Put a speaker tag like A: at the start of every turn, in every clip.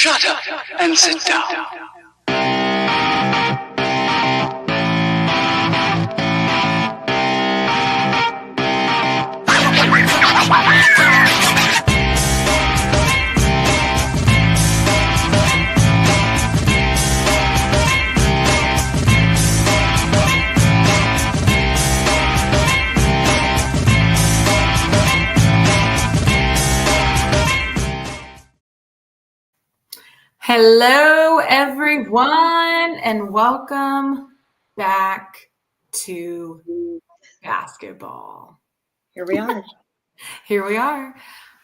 A: Shut up and sit down.
B: Hello, everyone, and welcome back to basketball.
C: Here we are.
B: Here we are.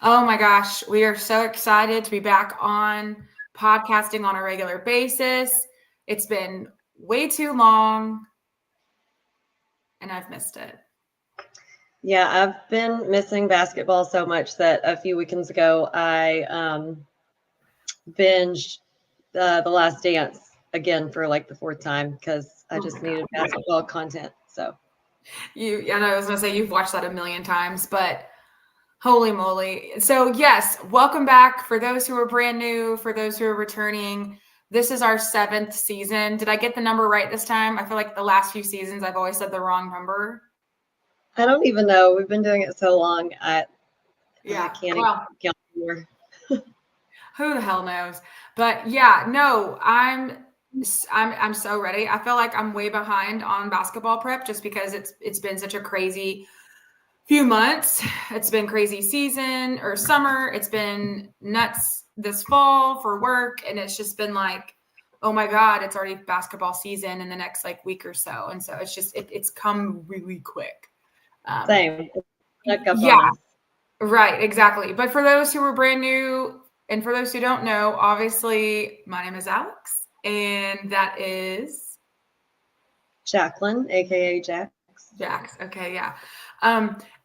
B: Oh my gosh, we are so excited to be back on podcasting on a regular basis. It's been way too long, and I've missed it.
C: Yeah, I've been missing basketball so much that a few weekends ago I binged The Last Dance again for like the fourth time because I just needed basketball content. So
B: I was gonna say you've watched that a million times, but holy moly. So yes, welcome back for those who are brand new, for those who are returning. This is our 7th season. Did I get the number right this time? I feel like the last few seasons I've always said the wrong number.
C: I don't even know. We've been doing it so long. I can't even count anymore.
B: Who the hell knows? But yeah, no, I'm so ready. I feel like I'm way behind on basketball prep just because it's been such a crazy few months. It's been crazy season or summer. It's been nuts this fall for work, and it's just been like, oh my God, it's already basketball season in the next like week or so. And so it's just it's come really quick.
C: Same.
B: Yeah, right, exactly. But for those who are brand new, and for those who don't know, obviously, my name is Alex, and that is
C: Jacqueline, aka Jax.
B: Jax. Okay, yeah.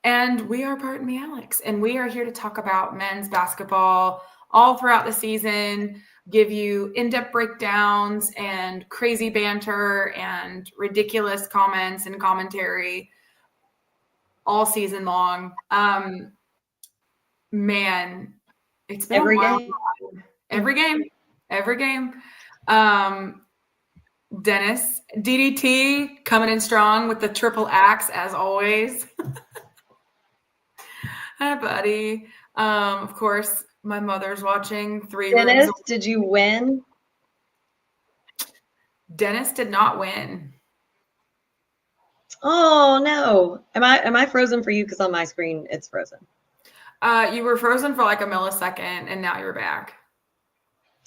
B: And we are Pardon Me Alex, and we are here to talk about men's basketball all throughout the season, give you in-depth breakdowns and crazy banter and ridiculous comments and commentary all season long. Man, it's been
C: Every
B: a while.
C: game.
B: Every game. Dennis, DDT coming in strong with the triple axe as always. Hi, buddy. Of course, my mother's watching.
C: Dennis, did you win?
B: Dennis did not win.
C: Oh no. Am I frozen for you? Because on my screen it's frozen.
B: You were frozen for like a millisecond, and now you're back.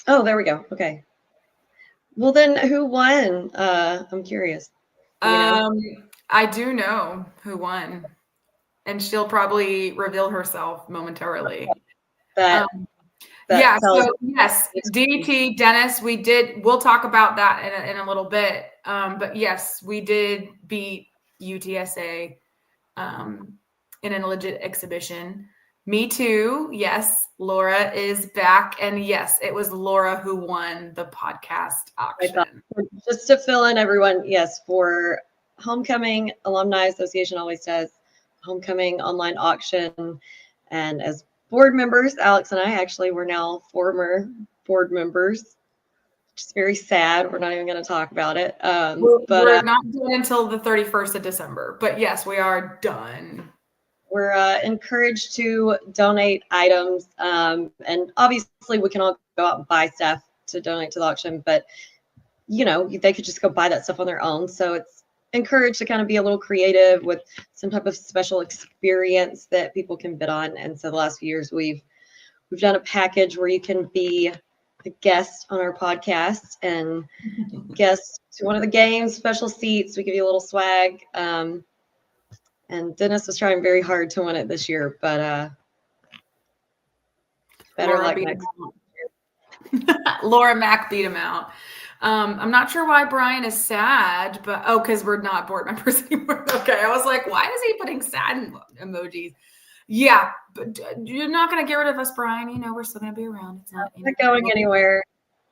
C: Oh, there we go. Okay. Well, then who won? I'm curious.
B: I do know who won, and she'll probably reveal herself momentarily.
C: Yes,
B: DDT, Dennis, we'll talk about that in a little bit. But yes, we did beat UTSA in a legit exhibition. Me too. Yes, Laura is back. And yes, it was Laura who won the podcast auction.
C: Just to fill in everyone, yes, for Homecoming Alumni Association always does Homecoming online auction. And as board members, Alex and I actually were now former board members, which is very sad. We're not even going to talk about it.
B: We're not done until the 31st of December. But yes, we are done.
C: We're encouraged to donate items, and obviously we can all go out and buy stuff to donate to the auction, but they could just go buy that stuff on their own. So it's encouraged to kind of be a little creative with some type of special experience that people can bid on. And so the last few years we've done a package where you can be a guest on our podcast and guest to one of the games, special seats. We give you a little swag. And Dennis was trying very hard to win it this year, but better luck next year.
B: Laura Mack beat him out. I'm not sure why Brian is sad, but because we're not board members anymore. Okay, I was like, why is he putting sad emojis? Yeah, but you're not going to get rid of us, Brian. We're still going to be around. It's not
C: going anywhere.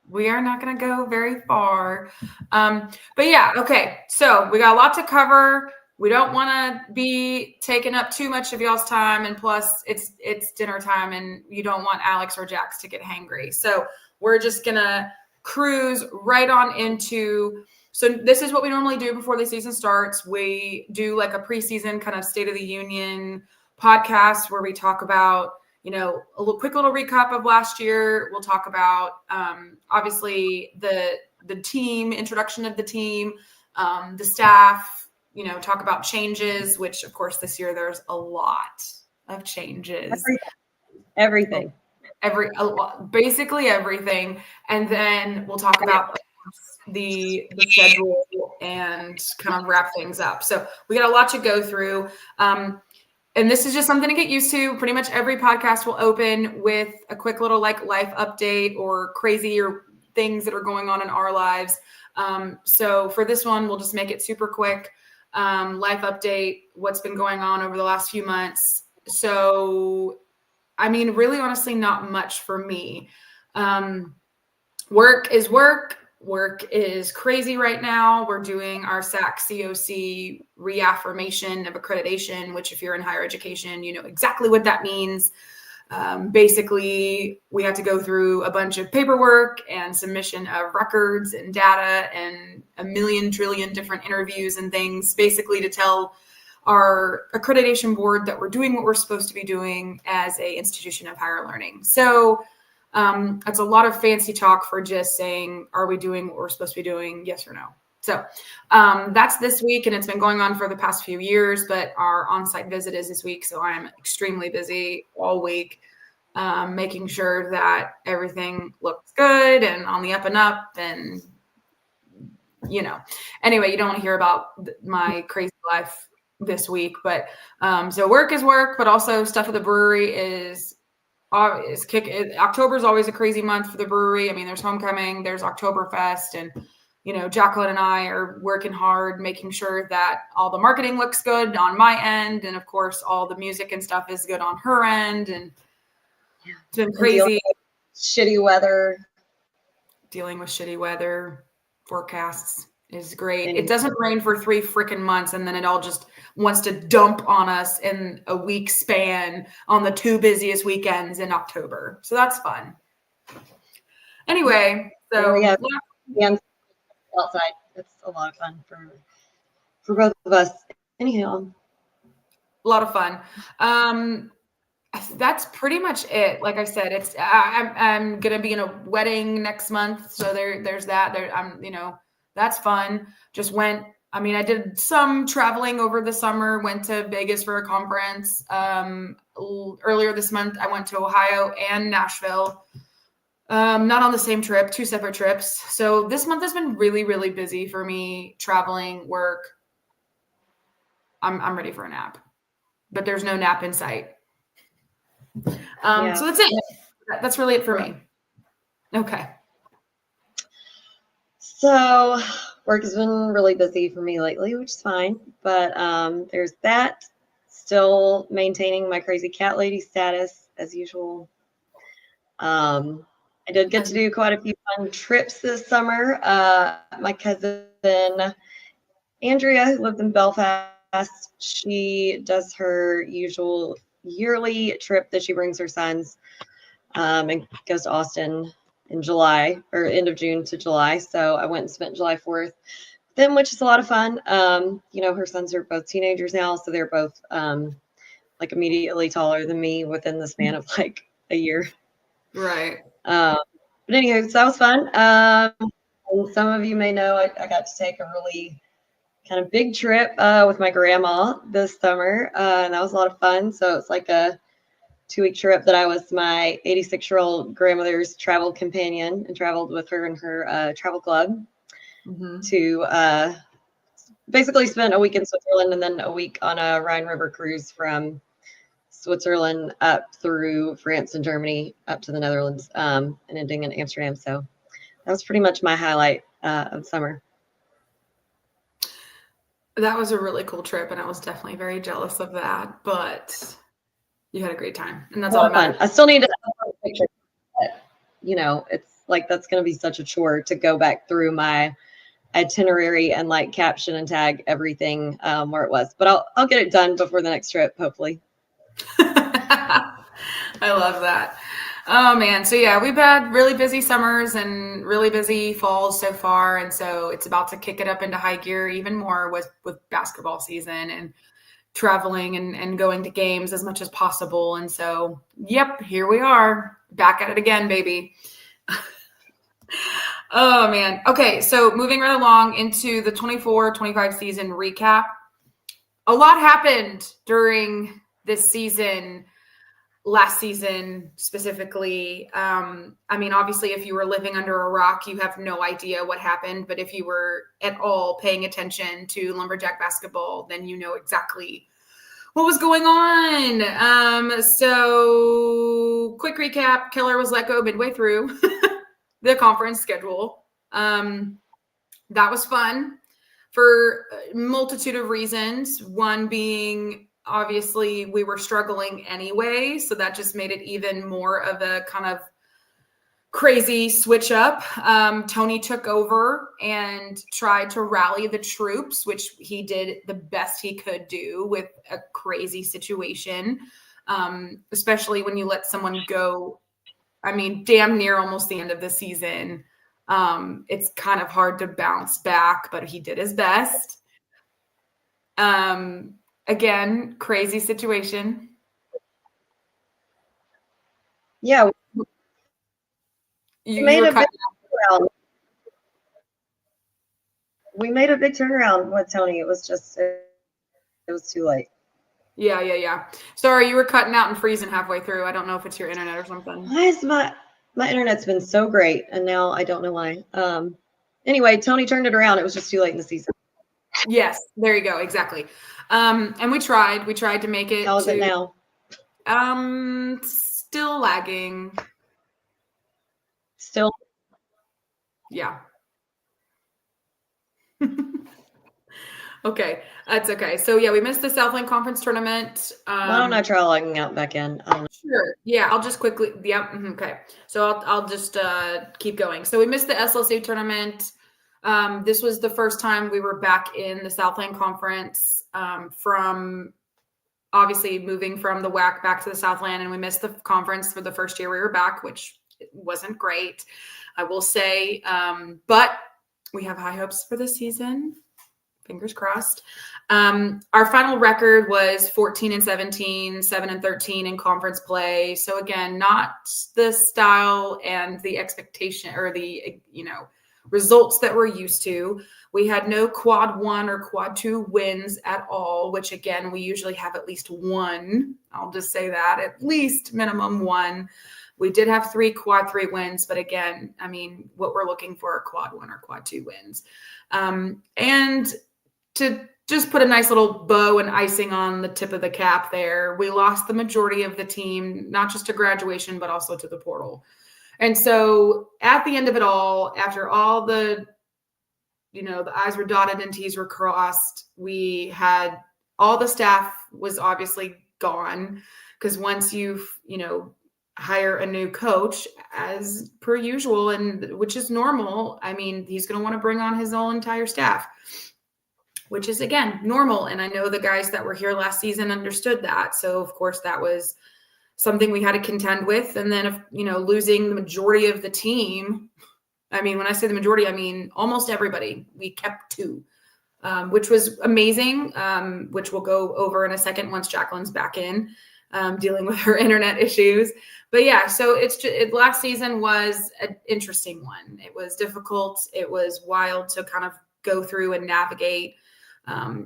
B: We are not going to go very far. But yeah, okay. So we got a lot to cover. We don't want to be taking up too much of y'all's time. And plus, it's dinner time, and you don't want Alex or Jax to get hangry. So we're just going to cruise right on into. So this is what we normally do before the season starts. We do like a preseason kind of State of the Union podcast where we talk about, a quick little recap of last year. We'll talk about obviously the team, introduction of the team, the staff, talk about changes, which of course this year there's a lot of changes.
C: Everything.
B: Basically everything. And then we'll talk about the schedule and kind of wrap things up. So we got a lot to go through. And this is just something to get used to. Pretty much every podcast will open with a quick little like life update or crazy or things that are going on in our lives. So for this one, we'll just make it super quick. Life update, what's been going on over the last few months. So, I mean, really honestly, not much for me. Work is work. Work is crazy right now. We're doing our SAC COC reaffirmation of accreditation, which if you're in higher education, you know exactly what that means. Basically, we have to go through a bunch of paperwork and submission of records and data and a million trillion different interviews and things, basically to tell our accreditation board that we're doing what we're supposed to be doing as a institution of higher learning. So that's a lot of fancy talk for just saying, are we doing what we're supposed to be doing? Yes or no. So that's this week, and it's been going on for the past few years, but our on-site visit is this week. So I'm extremely busy all week, making sure that everything looks good and on the up and up. And, anyway, you don't want to hear about my crazy life this week, but so work is work, but also stuff at the brewery is October is always a crazy month for the brewery. I mean, there's homecoming, there's Oktoberfest, and Jacqueline and I are working hard, making sure that all the marketing looks good on my end, and of course, all the music and stuff is good on her end. And it's been crazy. Dealing with shitty weather forecasts is great. It doesn't rain for 3 freaking months, and then it all just wants to dump on us in a week span on the 2 busiest weekends in October. So that's fun. Anyway, so
C: yeah, outside. It's a lot of fun for both of us. Anyhow,
B: a lot of fun. That's pretty much it. Like I said, it's I'm gonna be in a wedding next month, so there's that. That's fun. I did some traveling over the summer, went to Vegas for a conference. Earlier this month, I went to Ohio and Nashville. Not on the same trip, 2 separate trips. So this month has been really, really busy for me, traveling, work. I'm ready for a nap, but there's no nap in sight. So that's it. That's really it for me. Okay.
C: So work has been really busy for me lately, which is fine. But there's that. Still maintaining my crazy cat lady status as usual. I did get to do quite a few fun trips this summer. My cousin Andrea, who lives in Belfast, she does her usual yearly trip that she brings her sons and goes to Austin in July, or end of June to July. So I went and spent July 4th with them, which is a lot of fun. Her sons are both teenagers now, so they're both like immediately taller than me within the span of like a year.
B: Right.
C: But anyway, so that was fun. And some of you may know I got to take a really kind of big trip with my grandma this summer, and that was a lot of fun. So it's like a 2-week trip that I was my 86-year-old grandmother's travel companion and traveled with her in her travel club to basically spend a week in Switzerland and then a week on a Rhine River cruise from Switzerland up through France and Germany up to the Netherlands and ending in Amsterdam. So that was pretty much my highlight of summer.
B: That was a really cool trip, and I was definitely very jealous of that, but you had a great time, and that's all that matters.
C: I still need to upload a picture, but, it's like that's going to be such a chore to go back through my itinerary and like caption and tag everything where it was. But I'll get it done before the next trip, hopefully.
B: I love that. Oh man. So yeah, we've had really busy summers and really busy falls so far. And so it's about to kick it up into high gear even more with basketball season and traveling and going to games as much as possible. And so, yep, here we are back at it again, baby. Oh man. Okay. So moving right along into the 24-25 season recap. A lot happened during this season. Last season specifically. I mean, obviously, if you were living under a rock, you have no idea what happened. But if you were at all paying attention to Lumberjack basketball, then you know exactly what was going on. So quick recap, Keller was let go midway through the conference schedule. That was fun for a multitude of reasons. One being, obviously, we were struggling anyway, so that just made it even more of a kind of crazy switch up. Tony took over and tried to rally the troops, which he did the best he could do with a crazy situation, especially when you let someone go, I mean, damn near almost the end of the season. It's kind of hard to bounce back, but he did his best. Again, crazy situation.
C: Yeah,
B: You
C: made
B: were
C: a big
B: cutting
C: turnaround. We made a big turnaround with Tony. It was just, it was too late.
B: Yeah. Sorry, you were cutting out and freezing halfway through. I don't know if it's your internet or something.
C: Why is my internet's been so great, and now I don't know why. Anyway, Tony turned it around. It was just too late in the season.
B: Yes, there you go. Exactly. And we tried to make it.
C: How is it now?
B: Still lagging.
C: Still.
B: Yeah. Okay, that's okay. So yeah, we missed the Southland Conference tournament.
C: Why don't I try logging out back in? I don't know.
B: Sure. Yeah, I'll just quickly. Yeah. Okay. So I'll just keep going. So we missed the SLC tournament. This was the first time we were back in the Southland Conference from obviously moving from the WAC back to the Southland, and we missed the conference for the first year we were back, which wasn't great, I will say. But we have high hopes for this season. Fingers crossed. Our final record was 14-17, 7-13 in conference play. So again, not the style and the expectation or the, results that we're used to. We had no quad 1 or quad 2 wins at all, which again, we usually have at least one. I'll just say that, at least minimum one. We did have 3 quad 3 wins, but again, I mean, what we're looking for are quad 1 or quad 2 wins. And to just put a nice little bow and icing on the tip of the cap there, we lost the majority of the team, not just to graduation, but also to the portal. And so at the end of it all, after all the, the I's were dotted and T's were crossed, we had all the staff was obviously gone, because once you've, hire a new coach as per usual, and which is normal, I mean, he's going to want to bring on his whole entire staff, which is again normal. And I know the guys that were here last season understood that. So of course that was something we had to contend with. And then, losing the majority of the team, I mean, when I say the majority, I mean almost everybody. We kept 2, which was amazing, which we'll go over in a second once Jacqueline's back in, dealing with her internet issues. But yeah, so last season was an interesting one. It was difficult. It was wild to kind of go through and navigate.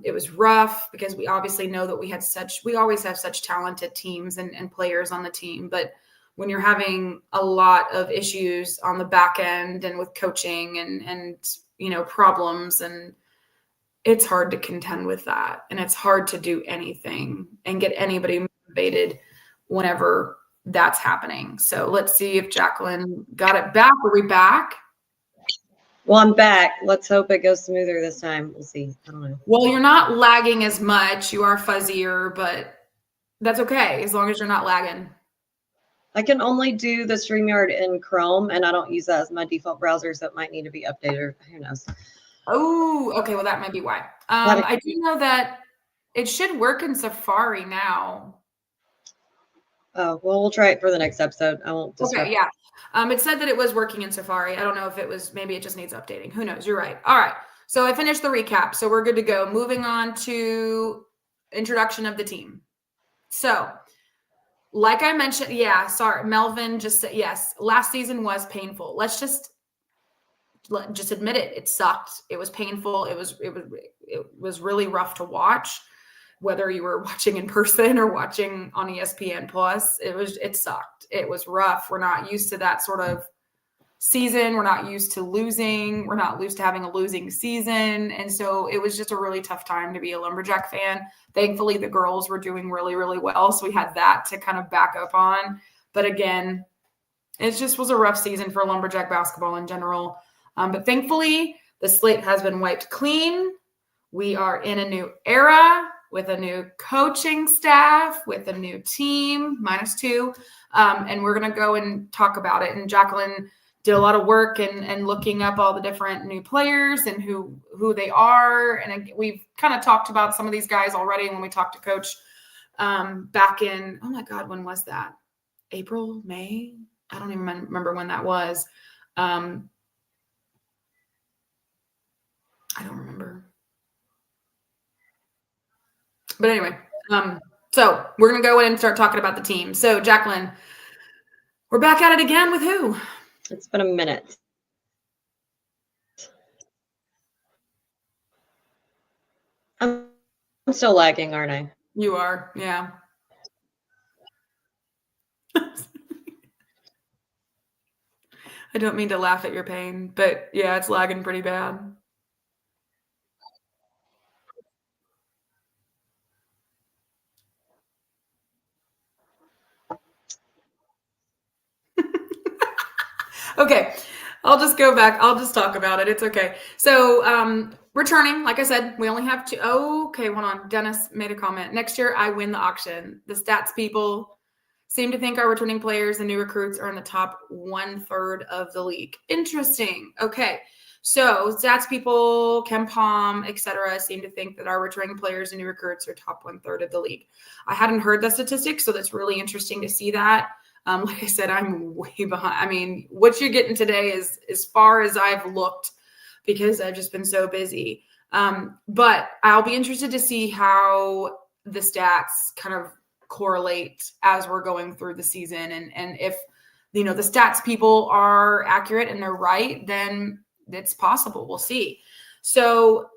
B: It was rough because we obviously know that we always have such talented teams and players on the team, but when you're having a lot of issues on the back end and with coaching and problems, and it's hard to contend with that. And it's hard to do anything and get anybody motivated whenever that's happening. So let's see if Jacqueline got it back. Are we back?
C: Well, I'm back. Let's hope it goes smoother this time. We'll see. I don't know.
B: Well, you're not lagging as much. You are fuzzier, but that's okay as long as you're not lagging.
C: I can only do the StreamYard in Chrome, and I don't use that as my default browser, so it might need to be updated. Who knows?
B: Oh, okay. Well, that might be why. I do know that it should work in Safari now.
C: Oh, well, we'll try it for the next episode. I won't disrupt.
B: Okay, yeah. It said that it was working in Safari. I don't know if it was, maybe it just needs updating. Who knows? You're right. All right. So I finished the recap. So we're good to go. Moving on to introduction of the team. So, like I mentioned, yeah, sorry, Melvin just said, yes, last season was painful. Let's just admit it. It sucked. It was painful. It was really rough to watch, whether you were watching in person or watching on ESPN Plus. It sucked. It was rough. We're not used to that sort of season. We're not used to losing. We're not used to having a losing season. And so it was just a really tough time to be a Lumberjack fan. Thankfully, the girls were doing really, really well. So we had that to kind of back up on. But again, it just was a rough season for Lumberjack basketball in general. But thankfully, the slate has been wiped clean. We are in a new era with a new coaching staff, with a new team, -2. And we're going to go and talk about it. And Jacqueline did a lot of work and looking up all the different new players and who they are. And we've kind of talked about some of these guys already when we talked to Coach back in, oh my God, when was that? April, May? I don't even remember when that was. I don't remember. But anyway, so we're going to go in and start talking about the team. So, Jacqueline, we're back at it again with who?
C: It's been a minute. I'm still lagging, aren't I?
B: You are, yeah. I don't mean to laugh at your pain, but yeah, it's lagging pretty bad. Okay, I'll just go back. I'll just talk about it. It's okay. So, returning, like I said, we only have two. Oh, okay, hold on. Dennis made a comment. Next year, I win the auction. The stats people seem to think our returning players and new recruits are in the top 1/3 of the league. Interesting. Okay. So stats people, KenPom, etc., seem to think that our returning players and new recruits are top 1/3 of the league. I hadn't heard the statistics, so that's really interesting to see that. Like I said, I'm way behind. I mean, what you're getting today is as far as I've looked because I've just been so busy. But I'll be interested to see how the stats kind of correlate as we're going through the season. And if, the stats people are accurate and they're right, then it's possible. We'll see. So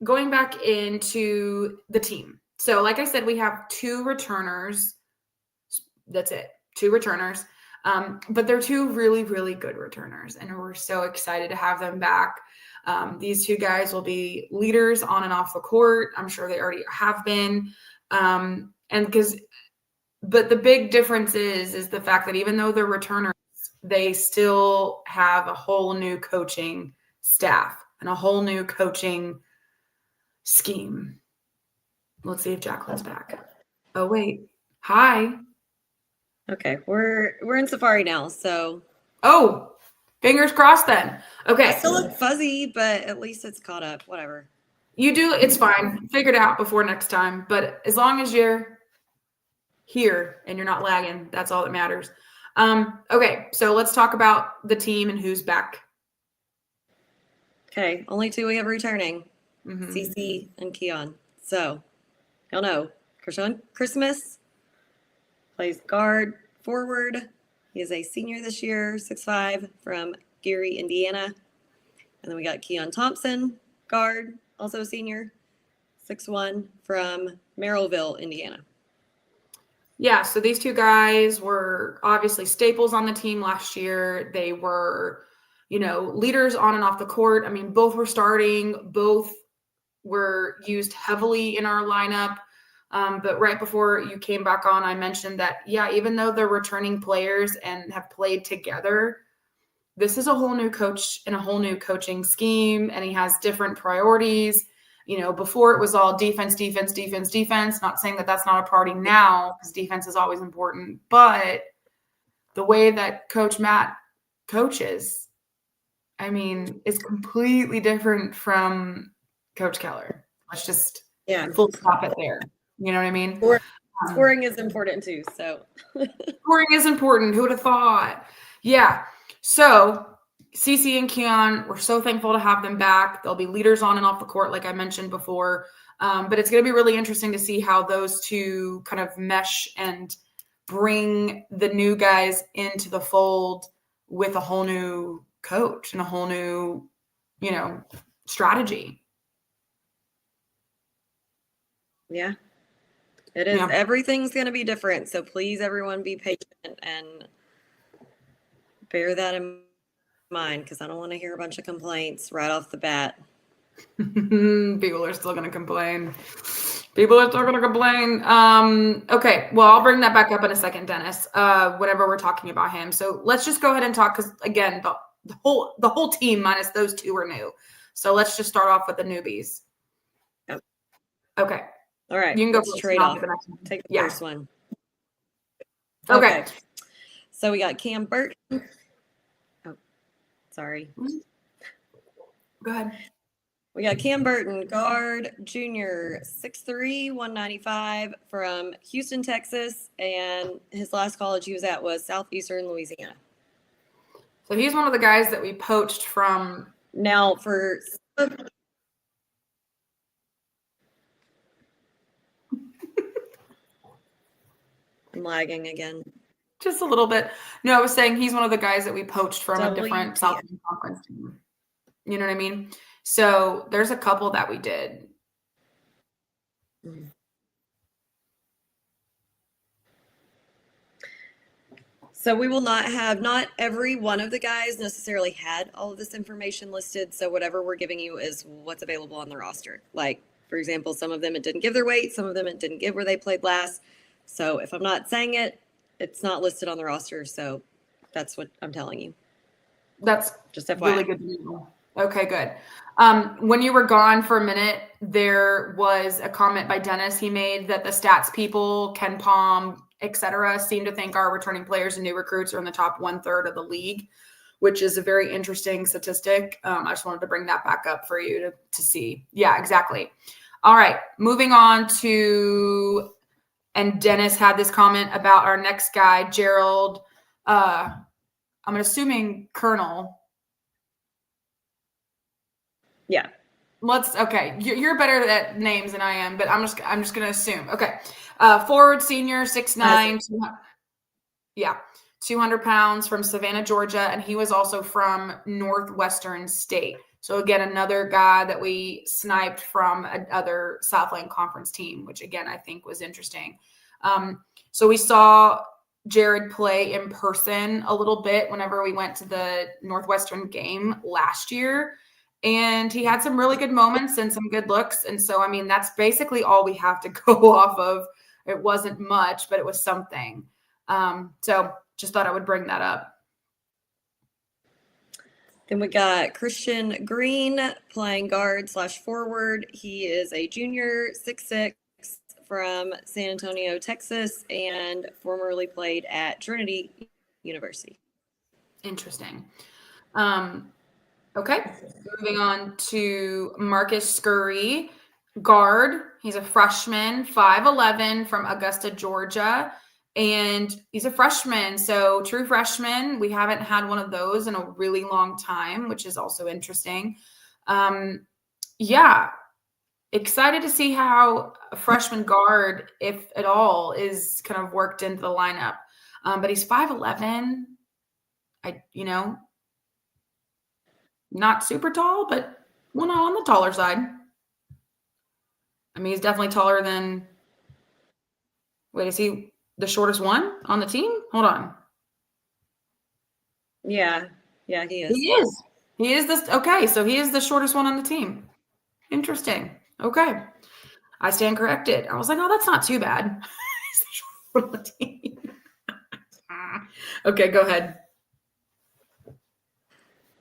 B: going back into the team. So like I said, we have 2 returners. That's it. 2 returners. But they're 2 really, really good returners. And we're so excited to have them back. These 2 guys will be leaders on and off the court. I'm sure they already have been. But the big difference is the fact that even though they're returners, they still have a whole new coaching staff and a whole new coaching scheme. Let's see if Jacqueline's back. Oh, wait. Hi.
C: Okay, we're in Safari now, so.
B: Oh, fingers crossed then. Okay.
C: I still look fuzzy, but at least it's caught up. Whatever.
B: You do. It's fine. Figure it out before next time. But as long as you're here and you're not lagging, that's all that matters. Okay, so let's talk about the team and who's back.
C: Okay, only 2 we have returning. CC and Keon. So, y'all know, Krishan Christmas plays guard forward. He is a senior this year, 6'5", from Gary, Indiana. And then we got Keon Thompson, guard, also senior, 6'1", from Merrillville, Indiana.
B: Yeah, so these 2 guys were obviously staples on the team last year. They were, leaders on and off the court. I mean, both were starting. Both were used heavily in our lineup. But right before you came back on, I mentioned that, yeah, even though they're returning players and have played together, this is a whole new coach and a whole new coaching scheme, and he has different priorities. Before it was all defense, defense, defense, defense. Not saying that that's not a priority now, because defense is always important. But the way that Coach Matt coaches, I mean, is completely different from Coach Keller. Let's just full stop it there. You know what I mean?
C: Scoring is important too. So
B: scoring is important. Who would have thought? Yeah. So Cece and Keon, we're so thankful to have them back. They'll be leaders on and off the court, like I mentioned before. But it's going to be really interesting to see how those two kind of mesh and bring the new guys into the fold with a whole new coach and a whole new, strategy.
C: Yeah, it is.
B: Yeah.
C: Everything's going to be different. So please, everyone, be patient and bear that in mind, because I don't want to hear a bunch of complaints right off the bat.
B: People are still going to complain. Okay, well, I'll bring that back up in a second, Dennis, whenever we're talking about him. So let's just go ahead and talk, because again, the whole team minus those two are new. So let's just start off with the newbies.
C: Yep.
B: Okay.
C: All right.
B: You can go
C: let's trade off. Take the first one.
B: Okay.
C: So we got Cam Burton. Oh, sorry.
B: Go ahead.
C: We got Cam Burton, guard, junior, 6'3", 195, from Houston, Texas, and his last college he was at was Southeastern Louisiana.
B: So he's one of the guys that we poached from.
C: Now for I'm lagging again.
B: Just a little bit. No, I was saying he's one of the guys that we poached from a different Southland Conference team. You know what I mean? So there's a couple that we did.
C: So we will not every one of the guys necessarily had all of this information listed. So whatever we're giving you is what's available on the roster. Like, for example, some of them it didn't give their weight. Some of them it didn't give where they played last. So if I'm not saying it, it's not listed on the roster. So that's what I'm telling you.
B: That's
C: just FYI.
B: Really good to know. Okay, good. When you were gone for a minute, there was a comment by Dennis. He made that the stats people, Ken Palm, etc., seem to think our returning players and new recruits are in the top 1/3 of the league, which is a very interesting statistic. I just wanted to bring that back up for you to see. Yeah, exactly. All right, moving on to, and Dennis had this comment about our next guy, Gerald. I'm assuming Colonel.
C: Yeah.
B: Okay. You're better at names than I am, but I'm just going to assume. Okay. Forward senior, 6'9", 200 pounds, from Savannah, Georgia. And he was also from Northwestern State. So again, another guy that we sniped from another Southland Conference team, which again, I think was interesting. So we saw Jared play in person a little bit whenever we went to the Northwestern game last year. And he had some really good moments and some good looks. And so, I mean, that's basically all we have to go off of. It wasn't much, but it was something. So just thought I would bring that up.
C: Then we got Christian Green playing guard/forward. He is a junior, 6'6", from San Antonio, Texas, and formerly played at Trinity University.
B: Interesting. Okay, moving on to Marcus Scurry, guard. He's a freshman, 5'11", from Augusta, Georgia, and he's a freshman, so true freshman. We haven't had one of those in a really long time, which is also interesting. Yeah, excited to see how a freshman guard, if at all, is kind of worked into the lineup. But he's 5'11". Not super tall, but not on the taller side. I mean, he's definitely taller than. Wait, is he the shortest one on the team? Hold on.
C: Yeah, he is.
B: He is this. Okay, so he is the shortest one on the team. Interesting. Okay, I stand corrected. I was like, oh, that's not too bad. He's the shortest one on the team. Okay, go ahead.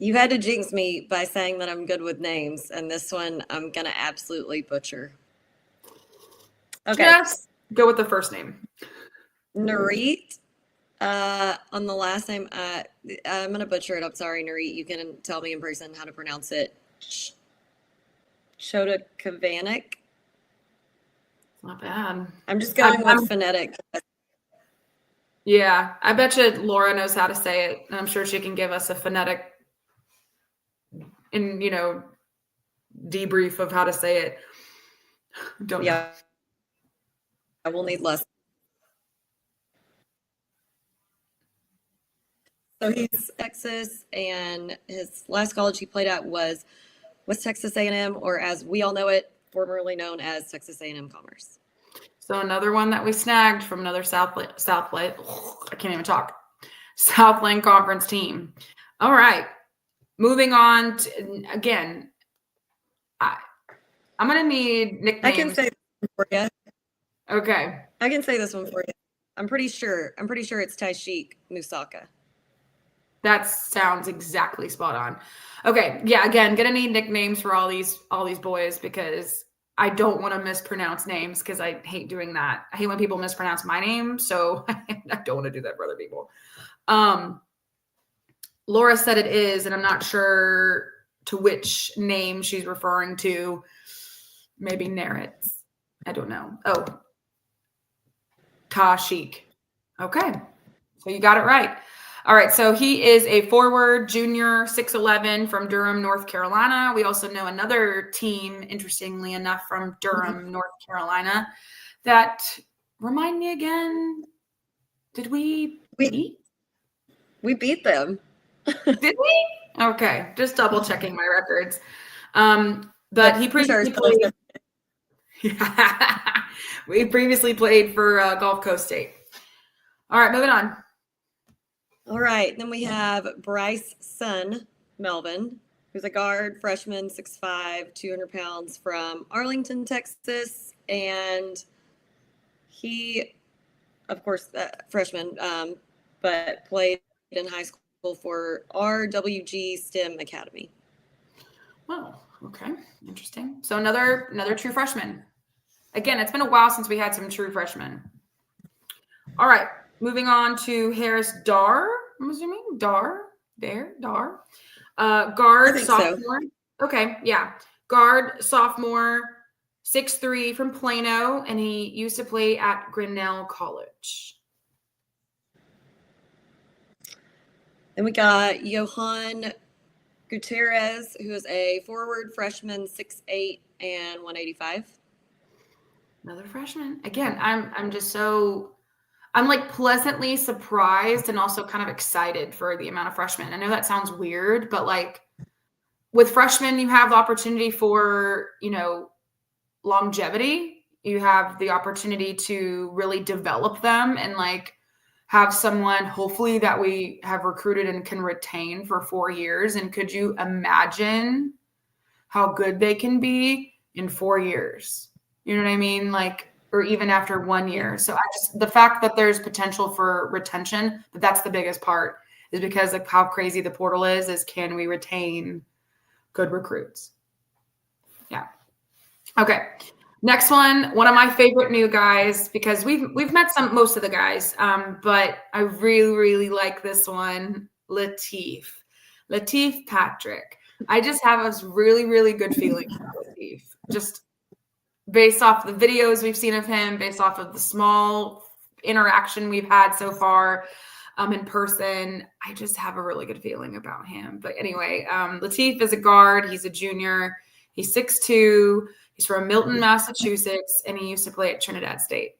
C: You had to jinx me by saying that I'm good with names, and this one I'm going to absolutely butcher. Okay.
B: Just go with the first name.
C: Narit. On the last name, I'm going to butcher it. I'm sorry, Narit. You can tell me in person how to pronounce it. Chodakavanik.
B: Not bad.
C: I'm just going
B: I'm-
C: with phonetic.
B: Yeah, I bet you Laura knows how to say it. I'm sure she can give us a phonetic and debrief of how to say it. Don't know.
C: Yeah, we'll need less. So he's Texas, and his last college he played at was West Texas A&M, or as we all know it, formerly known as Texas A&M Commerce.
B: So another one that we snagged from another Southland. I can't even talk. Southland Conference team. All right, moving on. Again, I'm gonna need nicknames.
C: I can say this one for you.
B: Okay.
C: I can say this one for you. I'm pretty sure it's Taishik Musaka.
B: That sounds exactly spot on. Okay, yeah. Again, gonna need nicknames for all these boys because I don't want to mispronounce names because I hate doing that. I hate when people mispronounce my name, so I don't want to do that for other people. Laura said it is, and I'm not sure to which name she's referring to. Maybe Neritz. I don't know. Oh, Tashik. Okay, so you got it right. All right, so he is a forward, junior, 6'11", from Durham, North Carolina. We also know another team, interestingly enough, from Durham, North Carolina. That, remind me again, did we beat?
C: We beat them.
B: Did we? Okay, just double checking my records. But he previously played. We previously played for Gulf Coast State. All right, moving on.
C: All right, then we have Bryce Son Melvin, who's a guard, freshman, 6'5", 200 pounds, from Arlington, Texas, and he, of course, freshman, but played in high school for RWG STEM Academy.
B: Oh, okay, interesting. So another true freshman. Again, it's been a while since we had some true freshmen. All right, moving on to Harris Dar. I'm assuming Dar. Guard, sophomore. So. Okay, yeah. Guard, sophomore, 6'3", from Plano, and he used to play at Grinnell College.
C: Then we got Johan Gutierrez, who is a forward, freshman, 6'8", and 185.
B: Another freshman. Again, I'm like pleasantly surprised and also kind of excited for the amount of freshmen. I know that sounds weird, but like with freshmen, you have the opportunity for, longevity. You have the opportunity to really develop them and like have someone hopefully that we have recruited and can retain for 4 years. And could you imagine how good they can be in 4 years? You know what I mean? Like, or even after 1 year. So the fact that there's potential for retention, but that's the biggest part, is because of how crazy the portal is can we retain good recruits? Yeah. Okay. Next one of my favorite new guys, because we've met most of the guys, but I really, really like this one, Latif Patrick. I just have a really, really good feeling about Latif. Just based off the videos we've seen of him, based off of the small interaction we've had so far in person, I just have a really good feeling about him. But anyway, Latif is a guard. He's a junior. He's 6'2". He's from Milton, Massachusetts, and he used to play at Trinidad State.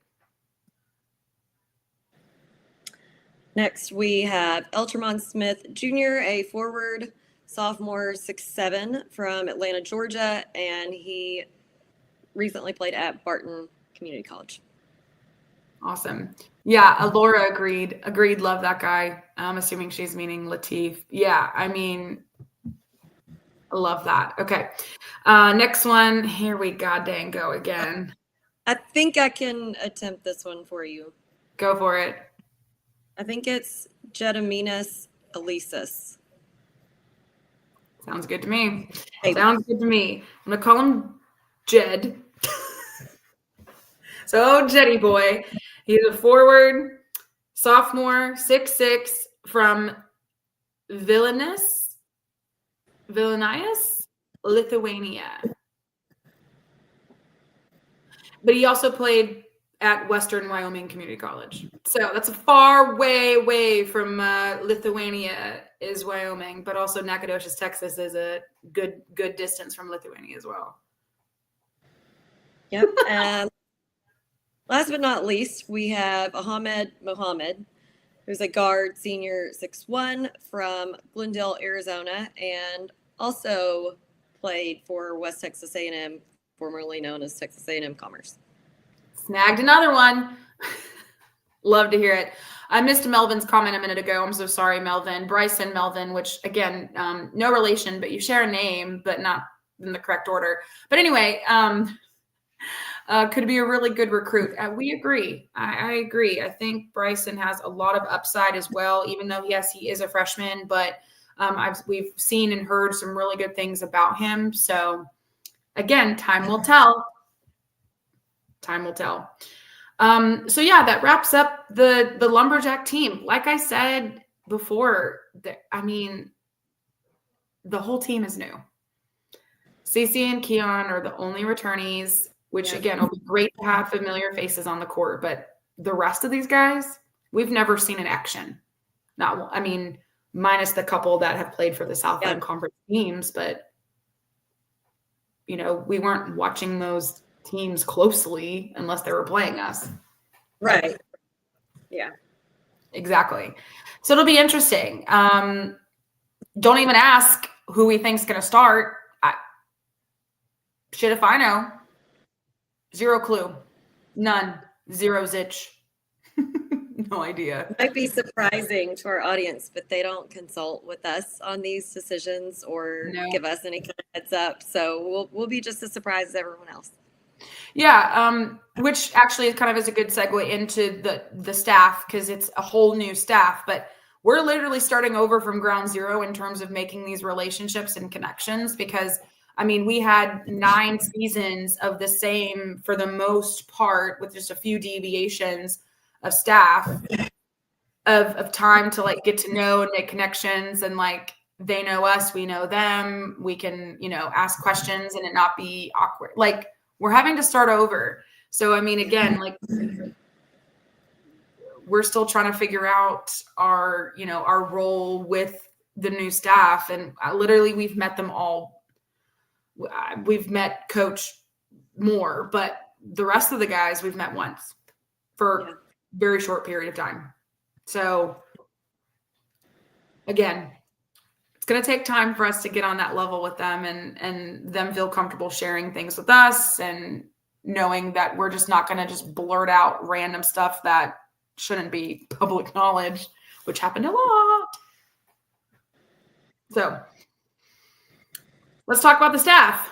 C: Next, we have Eltramon Smith Jr., a forward, sophomore, 6'7", from Atlanta, Georgia, and he recently played at Barton Community College.
B: Awesome. Yeah, Laura agreed. Love that guy. I'm assuming she's meaning Latif. Yeah, I mean, I love that. Okay. Next one. Here we goddamn go again.
C: I think I can attempt this one for you.
B: Go for it.
C: I think it's Gediminas Elisis.
B: Sounds good to me.
C: Hey.
B: Sounds good to me. I'm going to call him Jed. So, Jetty boy. He's a forward, sophomore, 6'6", from Vilnius, Lithuania. but he also played at Western Wyoming Community College. So that's a far way from Lithuania is Wyoming, but also Nacogdoches, Texas is a good distance from Lithuania as well.
C: Yep. And last but not least, we have Ahmed Mohammed, who's a guard, senior 6'1" from Glendale, Arizona, and also played for West Texas A&M, formerly known as Texas A&M Commerce.
B: Snagged another one. Love to hear it. I missed Melvin's comment a minute ago. I'm so sorry, Melvin. Bryson Melvin, which again, no relation, but you share a name, but not in the correct order. But anyway, could be a really good recruit. We agree. I agree. I think Bryson has a lot of upside as well, even though, yes, he is a freshman, but we've seen and heard some really good things about him. So again, time will tell. Time will tell. So yeah, that wraps up the Lumberjack team. Like I said before, the whole team is new. Cece and Keon are the only returnees, which again, will be great to have familiar faces on the court. But the rest of these guys, we've never seen in action. Minus the couple that have played for the Southland Conference teams, but we weren't watching those teams closely unless they were playing us.
C: Right. Yeah.
B: Exactly. So it'll be interesting. Don't even ask who we think's going to start. Shit if I know. Zero clue. None. Zero zitch. No idea.
C: It might be surprising to our audience, but they don't consult with us on these decisions or give us any kind of heads up. So we'll be just as surprised as everyone else.
B: Yeah, which actually kind of is a good segue into the staff, because it's a whole new staff, but we're literally starting over from ground zero in terms of making these relationships and connections, because we had 9 seasons of the same, for the most part, with just a few deviations of staff of time to get to know and make connections, and they know us, we know them, we can, ask questions and it not be awkward. We're having to start over. So, again, we're still trying to figure out our role with the new staff. And literally we've met them all. We've met Coach more, but the rest of the guys we've met once for a very short period of time. So again, it's going to take time for us to get on that level with them and them feel comfortable sharing things with us, and knowing that we're just not going to just blurt out random stuff that shouldn't be public knowledge, which happened a lot. So let's talk about the staff.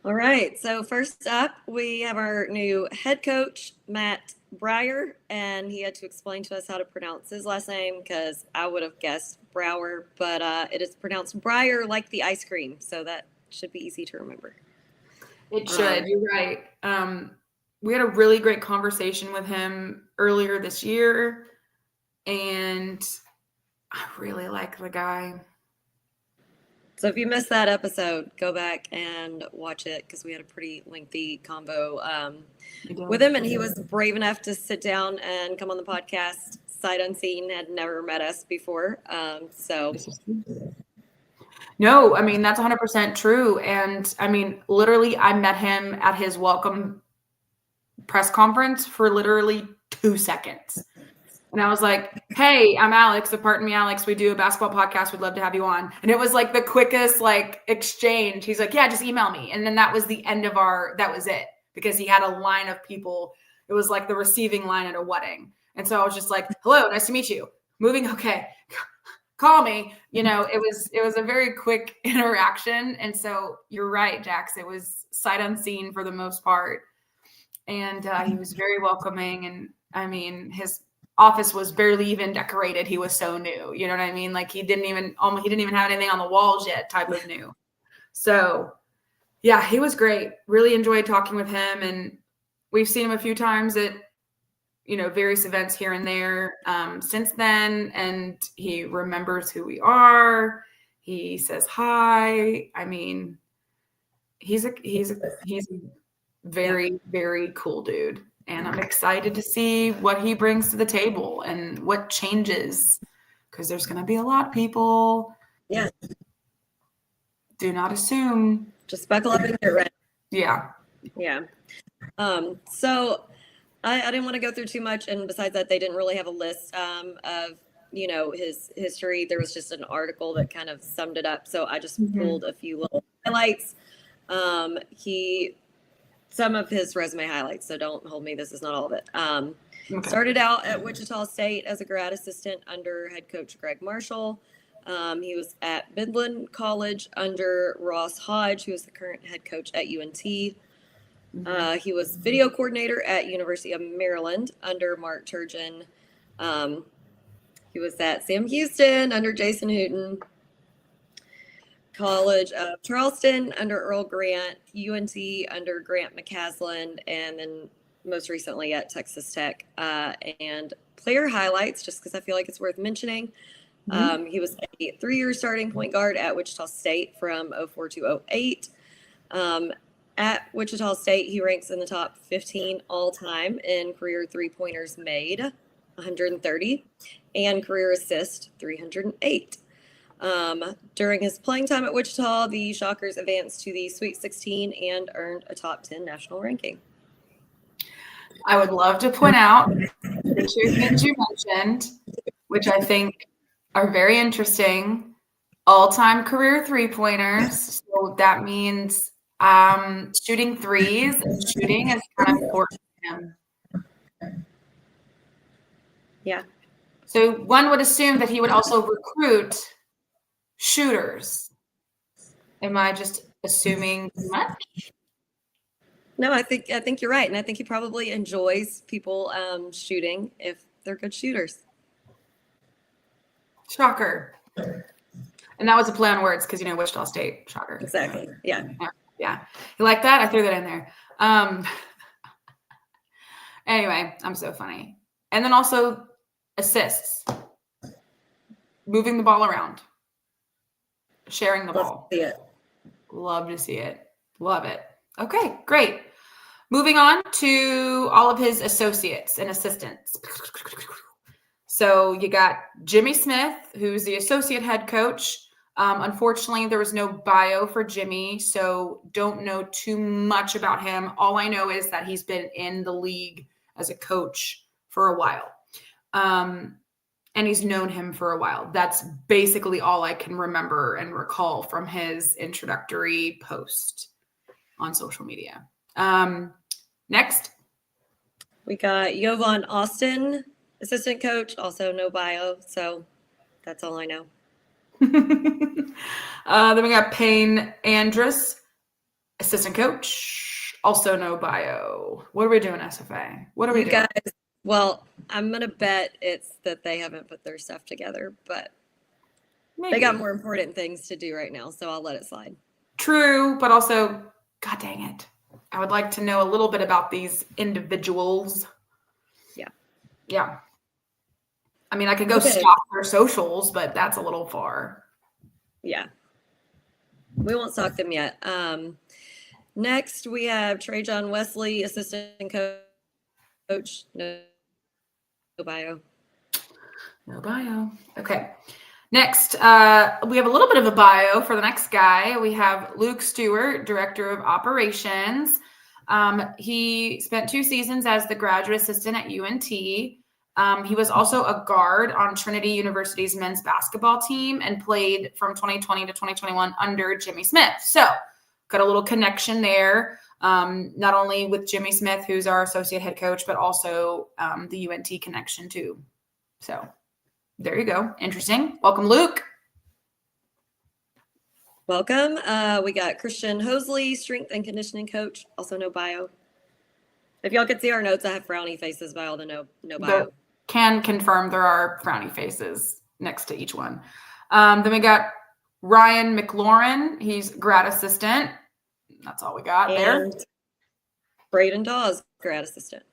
C: All right. So first up, we have our new head coach, Matt Breyer, and he had to explain to us how to pronounce his last name, because I would have guessed Brower, but it is pronounced Breyer, like the ice cream. So that should be easy to remember.
B: It should. You're right. We had a really great conversation with him earlier this year, and I really like the guy.
C: So if you missed that episode, go back and watch it, because we had a pretty lengthy convo with him, and he was brave enough to sit down and come on the podcast sight unseen, had never met us before.
B: No, that's 100% true. And literally I met him at his welcome press conference for literally 2 seconds. And I was like, hey, I'm Alex. So pardon me, Alex, we do a basketball podcast. We'd love to have you on. And it was the quickest exchange. He's like, yeah, just email me. And then that was the end of that was it, because he had a line of people. It was like the receiving line at a wedding. And so I was just like, hello, nice to meet you. Moving. Okay. Call me. It was a very quick interaction. And so you're right, Jax. It was sight unseen for the most part. And he was very welcoming. And his office was barely even decorated. He was so new. You know what I mean? He didn't even have anything on the walls yet, type of new. So yeah, he was great. Really enjoyed talking with him. And we've seen him a few times at, various events here and there since then. And he remembers who we are. He says hi. He's a Very, very cool dude. And I'm excited to see what he brings to the table and what changes, because there's going to be a lot of people.
C: Yeah.
B: Do not assume.
C: Just buckle up and get ready.
B: Yeah.
C: Yeah. So I didn't want to go through too much. And besides that, they didn't really have a list of, his history. There was just an article that kind of summed it up. So I just pulled a few little highlights. Some of his resume highlights. So don't hold me. This is not all of it. Okay. Started out at Wichita State as a grad assistant under head coach Greg Marshall. He was at Midland College under Ross Hodge, who is the current head coach at UNT. He was video coordinator at University of Maryland under Mark Turgeon. He was at Sam Houston under Jason Hooten. College of Charleston under Earl Grant, UNT under Grant McCaslin, and then most recently at Texas Tech. And player highlights, just because I feel like it's worth mentioning. He was a 3-year starting point guard at Wichita State from 04 to 08. At Wichita State, he ranks in the top 15 all-time in career three-pointers made, 130, and career assist, 308. During his playing time at Wichita, the Shockers advanced to the Sweet 16 and earned a top 10 national ranking.
B: I would love to point out the two things you mentioned, which I think are very interesting. All-time career three-pointers. So that means shooting threes and shooting is kind of important to him.
C: Yeah.
B: So one would assume that he would also recruit shooters. Am I just assuming too much?
C: No, I think you're right, and I think he probably enjoys people shooting if they're good shooters.
B: Shocker. And that was a play on words because Wichita State. Shocker.
C: Exactly. Yeah.
B: Yeah. You like that? I threw that in there. Anyway, I'm so funny. And then also assists, moving the ball around. Sharing the ball.
C: See it.
B: Love to see it. Love it. Okay, great. Moving on to all of his associates and assistants. So you got Jimmy Smith, who's the associate head coach. Unfortunately, there was no bio for Jimmy, so don't know too much about him. All I know is that he's been in the league as a coach for a while. And he's known him for a while. That's basically all I can remember and recall from his introductory post on social media. Next.
C: We got Jovan Austin, assistant coach, also no bio. So that's all I know.
B: Then we got Payne Andrus, assistant coach, also no bio. What are we doing, SFA? What are we doing?
C: Guys, well, I'm going to bet it's that they haven't put their stuff together, but maybe. They got more important things to do right now, so I'll let it slide.
B: True, but also, God dang it. I would like to know a little bit about these individuals.
C: Yeah.
B: Yeah. I mean, I could go stalk their socials, but that's a little far.
C: Yeah. We won't stalk them yet. Next, we have Trey John Wesley, assistant coach. No bio.
B: No bio. Okay. Next, we have a little bit of a bio for the next guy. We have Luke Stewart, Director of Operations. He spent 2 seasons as the graduate assistant at UNT. He was also a guard on Trinity University's men's basketball team and played from 2020 to 2021 under Jimmy Smith. So got a little connection there, not only with Jimmy Smith, who's our associate head coach, but also the UNT connection too. So there you go. Interesting. Welcome, Luke.
C: Welcome. We got Christian Hosley, strength and conditioning coach, also no bio. If y'all could see our notes, I have frowny faces by all the no bio.
B: Can confirm there are frowny faces next to each one. Then we got Ryan McLaurin. He's grad assistant. That's all we got there.
C: Braden Dawes, grad assistant.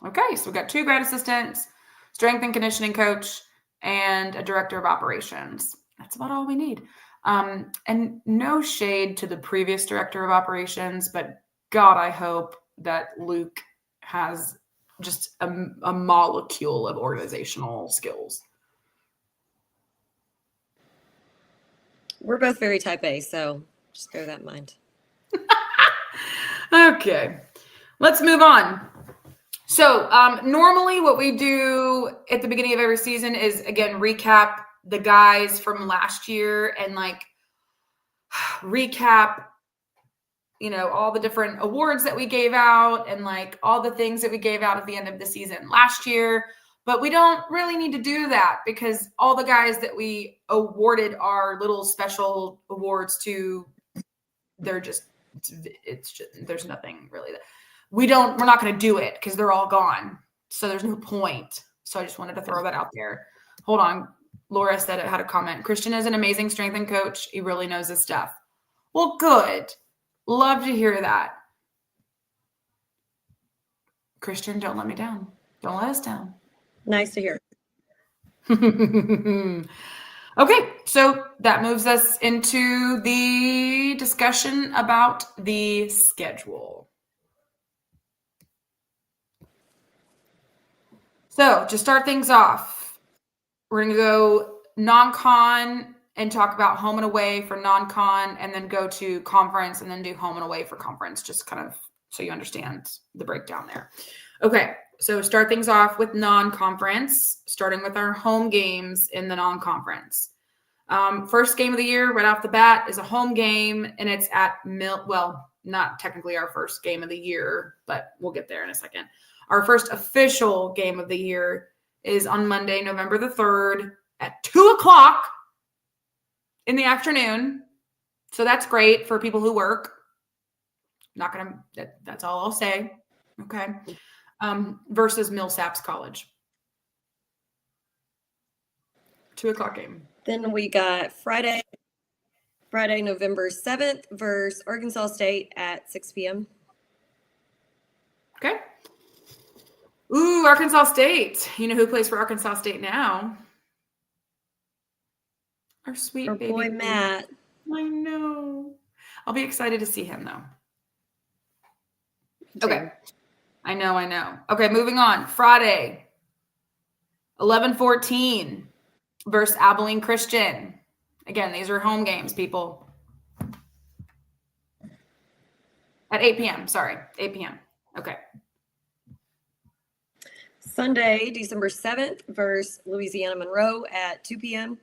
B: Okay, so we got 2 grad assistants, strength and conditioning coach, and a director of operations. That's about all we need. And no shade to the previous director of operations, but God, I hope that Luke has just a molecule of organizational skills.
C: We're both very type A, so just bear that in mind.
B: Okay, let's move on. So normally what we do at the beginning of every season is, again, recap the guys from last year and like recap, all the different awards that we gave out and like all the things that we gave out at the end of the season last year. But we don't really need to do that because all the guys that we awarded our little special awards to, they're just, there's nothing really that we're not going to do it because they're all gone. So there's no point. So I just wanted to throw that out there. Hold on. Laura said it had a comment. Christian is an amazing strength and coach. He really knows his stuff. Well, good. Love to hear that. Christian, don't let me down. Don't let us down.
C: Nice to hear.
B: Okay, so that moves us into the discussion about the schedule. So to start things off, we're going to go non-con and talk about home and away for non-con, and then go to conference and then do home and away for conference, just kind of so you understand the breakdown there. Okay, so start things off with non-conference, starting with our home games in the non-conference. First game of the year right off the bat is a home game, and it's at not technically our first game of the year, but we'll get there in a second. Our first official game of the year is on Monday, November the 3rd at 2:00 in the afternoon. So that's great for people who work. That's all I'll say. Okay. Versus Millsaps College. 2:00 game.
C: Then we got Friday, November 7th versus Arkansas State at 6 p.m.
B: Okay. Ooh, Arkansas State. You know who plays for Arkansas State now? Our sweet baby
C: boy Matt.
B: I know. I'll be excited to see him though. Okay. I know. Okay, moving on. Friday, 11:14 versus Abilene Christian. Again, these are home games, people. At 8 p.m. Sorry, 8 p.m. Okay.
C: Sunday, December 7th versus Louisiana Monroe at 2 p.m.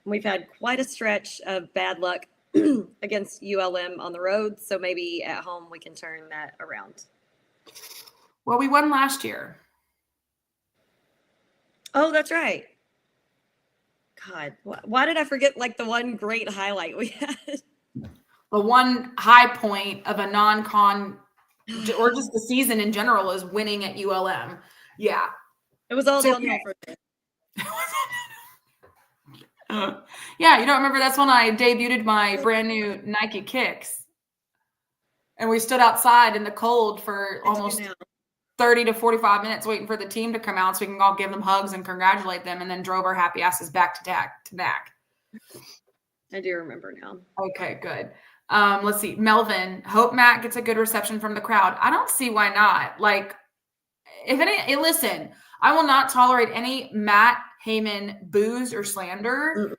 C: We've had quite a stretch of bad luck against ULM on the road, so maybe at home we can turn that around.
B: Well, we won last year.
C: Oh, that's right. God, why did I forget like the one great highlight we had?
B: The one high point of a non-con or just the season in general is winning at ULM. Yeah.
C: It was all downhill for me.
B: Yeah, you don't remember that's when I debuted my brand new Nike kicks. And we stood outside in the cold for almost 30 to 45 minutes waiting for the team to come out so we can all give them hugs and congratulate them, and then drove our happy asses back to NAC.
C: I do remember now.
B: Okay, good. Let's see. Melvin, hope Matt gets a good reception from the crowd. I don't see why not. Like, listen, I will not tolerate any Matt Heyman boos or slander.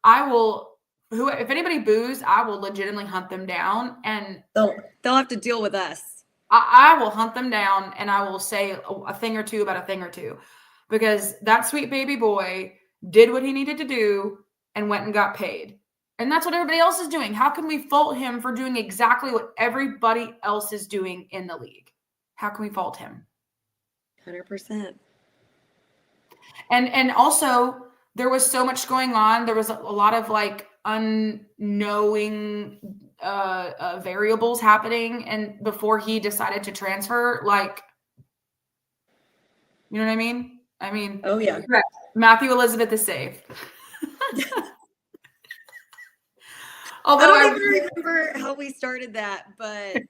B: I will, if anybody boos, I will legitimately hunt them down, and
C: they'll have to deal with us.
B: I will hunt them down, and I will say a thing or two about a thing or two, because that sweet baby boy did what he needed to do and went and got paid. And that's what everybody else is doing. How can we fault him for doing exactly what everybody else is doing in the league? How can we fault him?
C: 100%.
B: And also, there was so much going on. There was a lot of like unknowing variables happening, and before he decided to transfer, like, you know what I mean?
C: Oh yeah.
B: Correct. Matthew Elizabeth is safe. Although
C: I don't even remember how we started that, but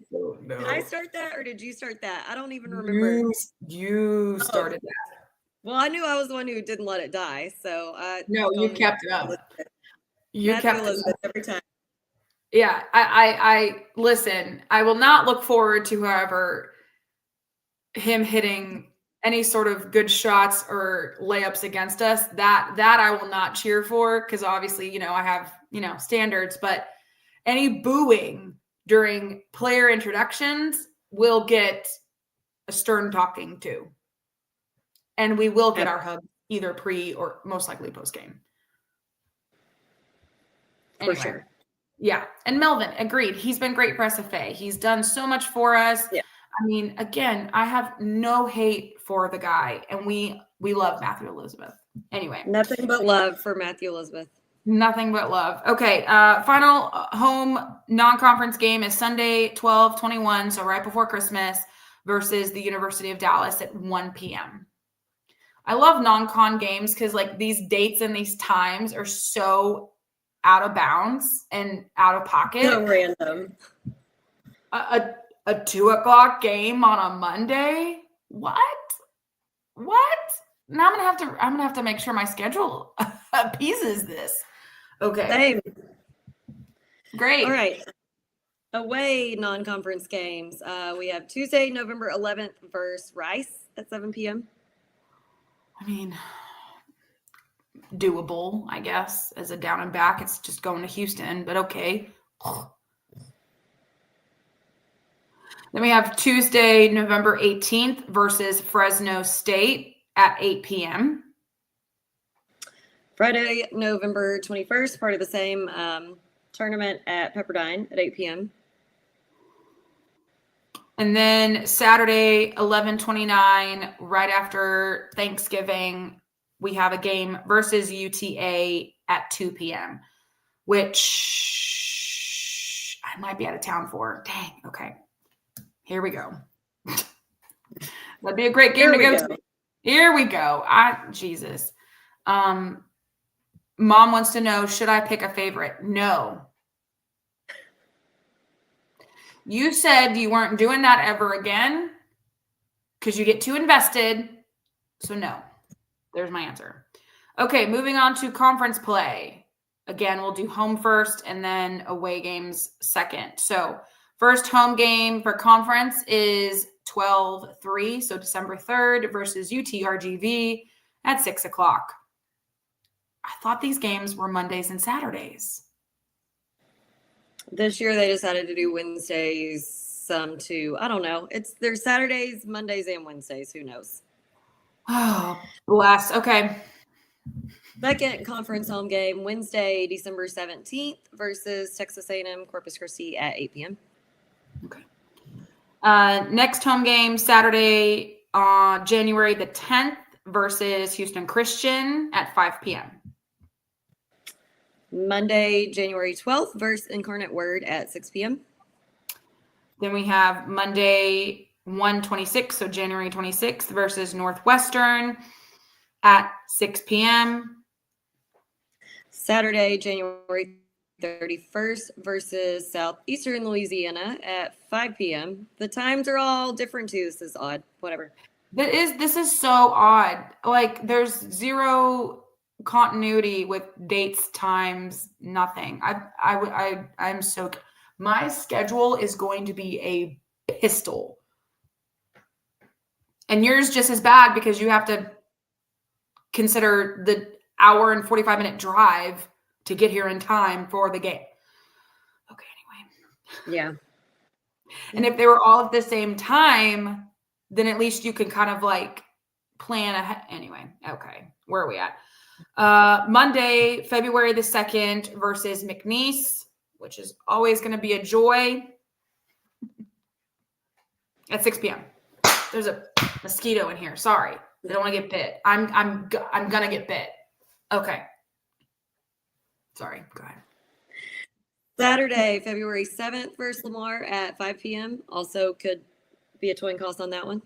C: Did I start that or did you start that? I don't even remember.
B: You started that.
C: Well, I knew I was the one who didn't let it die, so
B: no, you kept it up. You
C: Matthew
B: kept
C: Elizabeth
B: it up
C: every time.
B: Yeah, I listen. I will not look forward to him hitting any sort of good shots or layups against us. That I will not cheer for because obviously, I have, standards, but any booing during player introductions will get a stern talking to. And we will get our hug either pre or most likely post game.
C: For sure.
B: Yeah. And Melvin, agreed. He's been great for SFA. He's done so much for us.
C: Yeah.
B: I mean, again, I have no hate for the guy, and we love Matthew Elizabeth. Anyway.
C: Nothing but love for Matthew Elizabeth.
B: Nothing but love. Okay. Final home non-conference game is Sunday, 12/21, so right before Christmas, versus the University of Dallas at 1 p.m. I love non-con games because like these dates and these times are so out of bounds and out of pocket.
C: So random.
B: A 2:00 game on a Monday? What? Now I'm gonna have to make sure my schedule appeases this. Okay.
C: Same.
B: Great.
C: All right. Away non-conference games. We have Tuesday, November 11th versus Rice at 7 p.m.
B: I mean, doable, I guess, as a down and back. It's just going to Houston, but okay. Then we have Tuesday, November 18th versus Fresno State at 8 p.m.
C: Friday, November 21st, part of the same tournament at Pepperdine at 8 p.m.
B: And then Saturday, 11/29, right after Thanksgiving, we have a game versus UTA at 2 p.m., which I might be out of town for. Dang. Okay. Here we go. That'd be a great game to go to. Here we go. Jesus. Mom wants to know, should I pick a favorite? No. You said you weren't doing that ever again because you get too invested. So no. There's my answer. Okay, moving on to conference play. Again, we'll do home first and then away games second. So first home game for conference is 12/3, so December 3rd versus UTRGV at 6 o'clock. I thought these games were Mondays and Saturdays.
C: This year they decided to do Wednesdays, some too. I don't know. There's Saturdays, Mondays, and Wednesdays. Who knows?
B: Oh, bless. Okay.
C: Second conference home game, Wednesday, December 17th versus Texas A&M Corpus Christi at 8 p.m.
B: Okay. Next home game, Saturday, January the 10th versus Houston Christian at 5 p.m.
C: Monday, January 12th versus Incarnate Word at 6 p.m.
B: Then we have Monday, 1/26, so January 26th versus Northwestern at 6 p.m.
C: Saturday, January 31st versus Southeastern Louisiana at 5 p.m. The times are all different too. This is odd. Whatever.
B: This is so odd. Like there's zero continuity with dates, times, nothing. I'm so my schedule is going to be a pistol. And yours just as bad because you have to consider the hour and 45-minute drive to get here in time for the game. Okay, anyway.
C: Yeah.
B: And if they were all at the same time, then at least you can kind of like plan ahead. Anyway, okay. Where are we at? Monday, February the 2nd versus McNeese, which is always going to be a joy at 6 p.m. There's a mosquito in here. Sorry. I don't want to get bit. I'm going to get bit. Okay. Sorry. Go ahead.
C: Saturday, February 7th versus Lamar at 5 p.m. Also could be a twin cost on that one.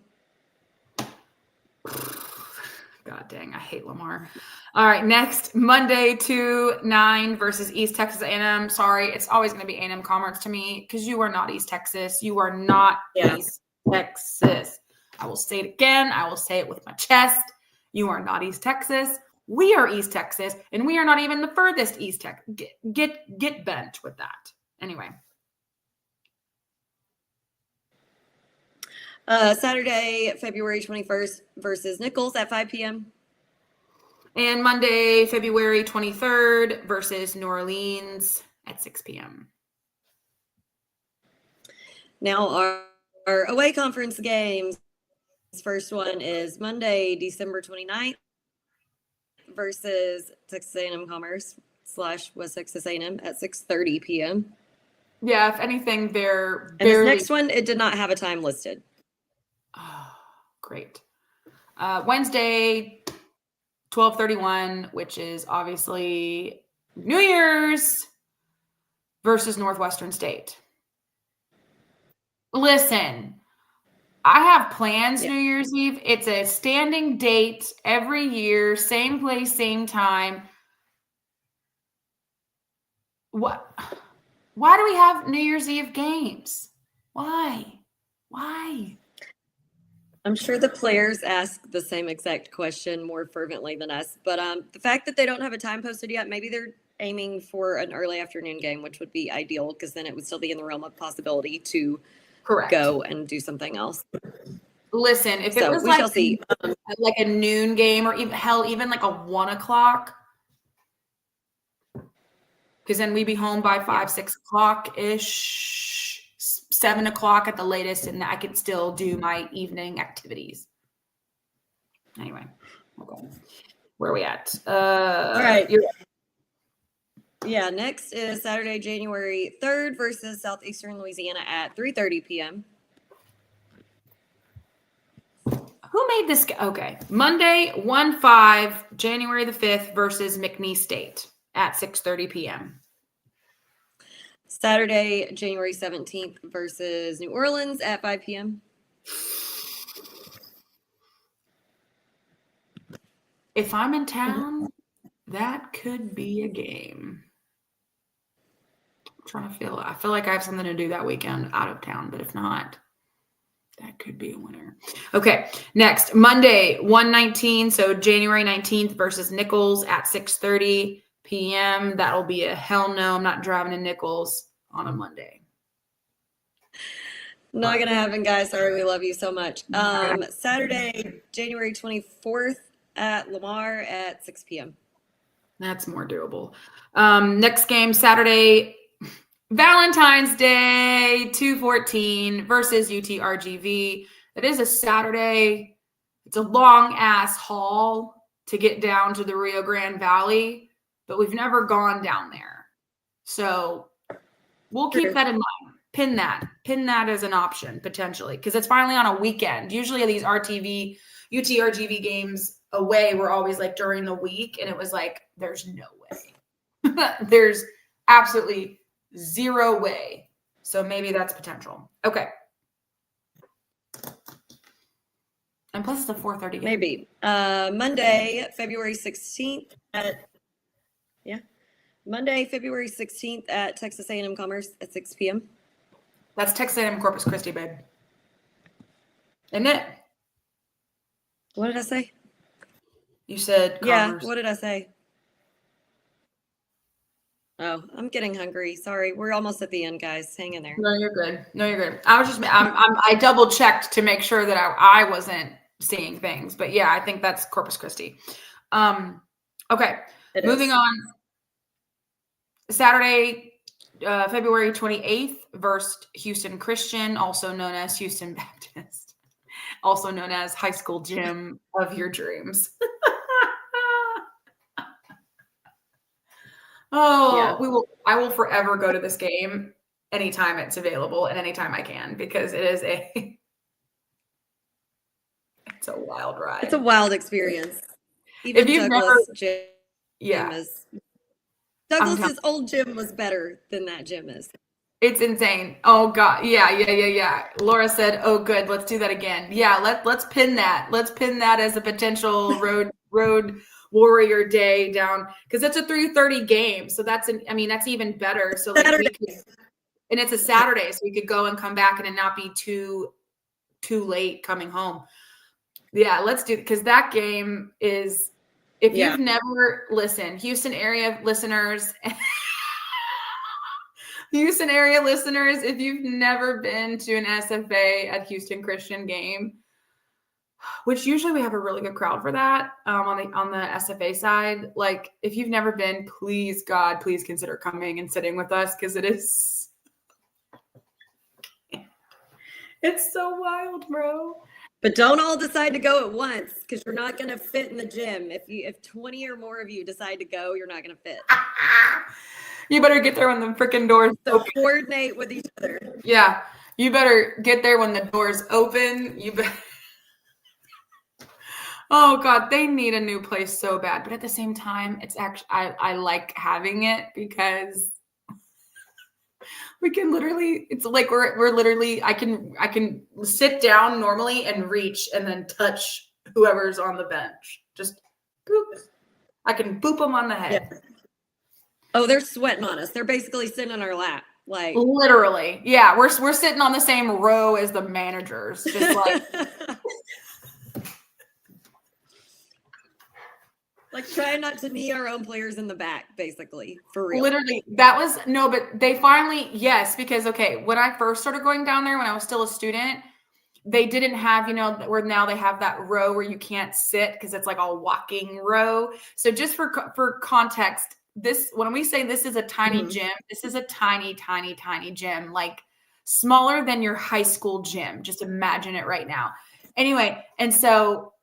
B: God dang, I hate Lamar. All right, next, Monday, 2/9 versus East Texas A&M. Sorry, it's always going to be A&M Commerce to me because you are not East Texas. You are not East Texas. I will say it again. I will say it with my chest. You are not East Texas. We are East Texas, and we are not even the furthest East Texas. Get bent with that. Anyway.
C: Saturday, February 21st versus Nichols at 5 p.m.
B: And Monday, February 23rd versus New Orleans at 6 p.m.
C: Now our away conference games. First one is Monday, December 29th versus Texas A&M Commerce / West Texas A&M at 6:30 p.m.
B: Yeah, if anything, they're
C: And
B: barely...
C: this next one, it did not have a time listed.
B: Oh, great. Wednesday, 12/31, which is obviously New Year's versus Northwestern State. Listen, I have plans New Year's Eve. It's a standing date every year, same place, same time. What? Why do we have New Year's Eve games? Why?
C: I'm sure the players ask the same exact question more fervently than us. But the fact that they don't have a time posted yet, maybe they're aiming for an early afternoon game, which would be ideal because then it would still be in the realm of possibility to go and do something else.
B: Listen, if it was
C: we shall see.
B: Like a noon game, or even like a 1 o'clock, because then we'd be home by 5, 6 o'clock ish, 7 o'clock at the latest, and I could still do my evening activities. Anyway, okay. Where are we at?
C: All right. Yeah, next is Saturday, January 3rd versus Southeastern Louisiana at 3:30 p.m.
B: Who made this? Okay. Monday, 1/5, January the 5th versus McNeese State at 6:30 p.m.
C: Saturday, January 17th versus New Orleans at 5 p.m.
B: If I'm in town, that could be a game. I feel like I have something to do that weekend out of town, but if not, that could be a winner. Okay, next, Monday, 1/19, so January 19th versus Nichols at 6:30 p.m. That'll be a hell no. I'm not driving to Nichols on a Monday.
C: Not going to happen, guys. Sorry, we love you so much. Saturday, January 24th at Lamar at 6 p.m.
B: That's more doable. Next game, Saturday, Valentine's Day, 2/14 versus UTRGV. It is a Saturday. It's a long-ass haul to get down to the Rio Grande Valley, but we've never gone down there. So we'll keep that in mind. Pin that as an option, potentially, because it's finally on a weekend. Usually these UTRGV games away were always like during the week, and it was like, there's no way. There's absolutely zero way. So maybe that's potential. Okay. And plus it's a 4:30 game.
C: Maybe. Monday, February 16th at Texas A&M Commerce at 6 p.m.
B: That's Texas A&M Corpus Christi, babe. Isn't it?
C: What did I say?
B: You said Commerce.
C: Yeah, what did I say? Oh, I'm getting hungry. Sorry. We're almost at the end, guys. Hang in there.
B: No, you're good. I double checked to make sure that I wasn't seeing things, but yeah, I think that's Corpus Christi. Okay. Moving on. Saturday, February 28th versus Houston Christian, also known as Houston Baptist, also known as high school gym of your dreams. I will forever go to this game anytime it's available and anytime I can, because it's a wild ride.
C: It's a wild experience. Even Douglas's old gym was better than that gym is.
B: It's insane. Oh God. Yeah. Laura said, "Oh good, let's do that again." Yeah, let's pin that. Let's pin that as a potential road warrior day down, because it's a 3:30 game. So that's even better. So like and it's a Saturday, so we could go and come back and it not be too late coming home. Yeah, let's do it, because that game is, if you've never listened, Houston area listeners, Houston area listeners, if you've never been to an SFA at Houston Christian game, which usually we have a really good crowd for that on the SFA side. Like, if you've never been, please, God, please consider coming and sitting with us because it's so wild, bro.
C: But don't all decide to go at once because you're not going to fit in the gym. If 20 or more of you decide to go, you're not going to fit.
B: You better get there when the freaking doors
C: So coordinate with each other.
B: Yeah, you better get there when the doors open. You better. Oh God, they need a new place so bad. But at the same time, it's actually I like having it because we can literally. It's like we're literally. I can sit down normally and reach and then touch whoever's on the bench. Just boop. I can boop them on the head.
C: Yeah. Oh, they're sweating on us. They're basically sitting on our lap. Like
B: literally, yeah. We're sitting on the same row as the managers. Just like.
C: Like trying not to knee our own players in the back, basically, for real.
B: Literally, but they finally, yes, because, okay, when I first started going down there when I was still a student, they didn't have, where now they have that row where you can't sit because it's like a walking row. So just for context, when we say this is a tiny gym, this is a tiny, tiny, tiny gym, like smaller than your high school gym. Just imagine it right now. Anyway, and so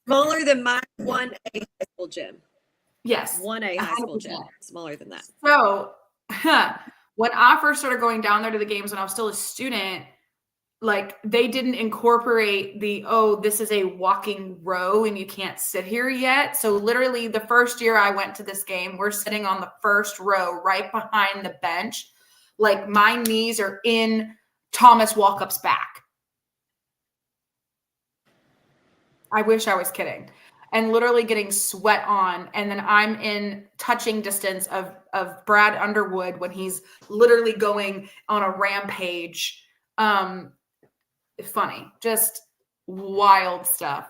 C: smaller than my 1A high school gym.
B: Yes.
C: 1A high school gym. Smaller than that.
B: So when I first started going down there to the games when I was still a student, like they didn't incorporate this is a walking row and you can't sit here yet. So literally the first year I went to this game, we're sitting on the first row right behind the bench. Like my knees are in Thomas Walkup's back. I wish I was kidding. And literally getting sweat on. And then I'm in touching distance of Brad Underwood when he's literally going on a rampage. Funny, just wild stuff.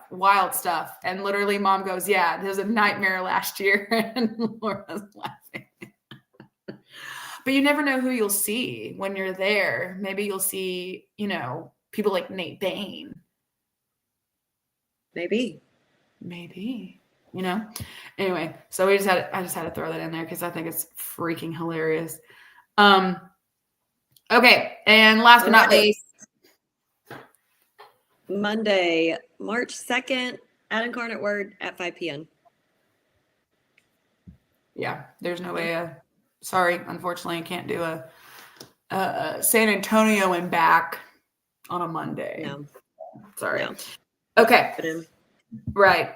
B: And literally mom goes, yeah, there was a nightmare last year. And Laura's laughing. But you never know who you'll see when you're there. Maybe you'll see, people like Nate Bain.
C: Maybe,
B: anyway, so I just had to throw that in there because I think it's freaking hilarious. Okay. And last but not least,
C: Monday, March 2nd at Incarnate Word at 5 p.m.
B: Yeah. There's no way. Sorry. Unfortunately, I can't do a San Antonio and back on a Monday.
C: No.
B: Sorry.
C: No.
B: Okay. Right.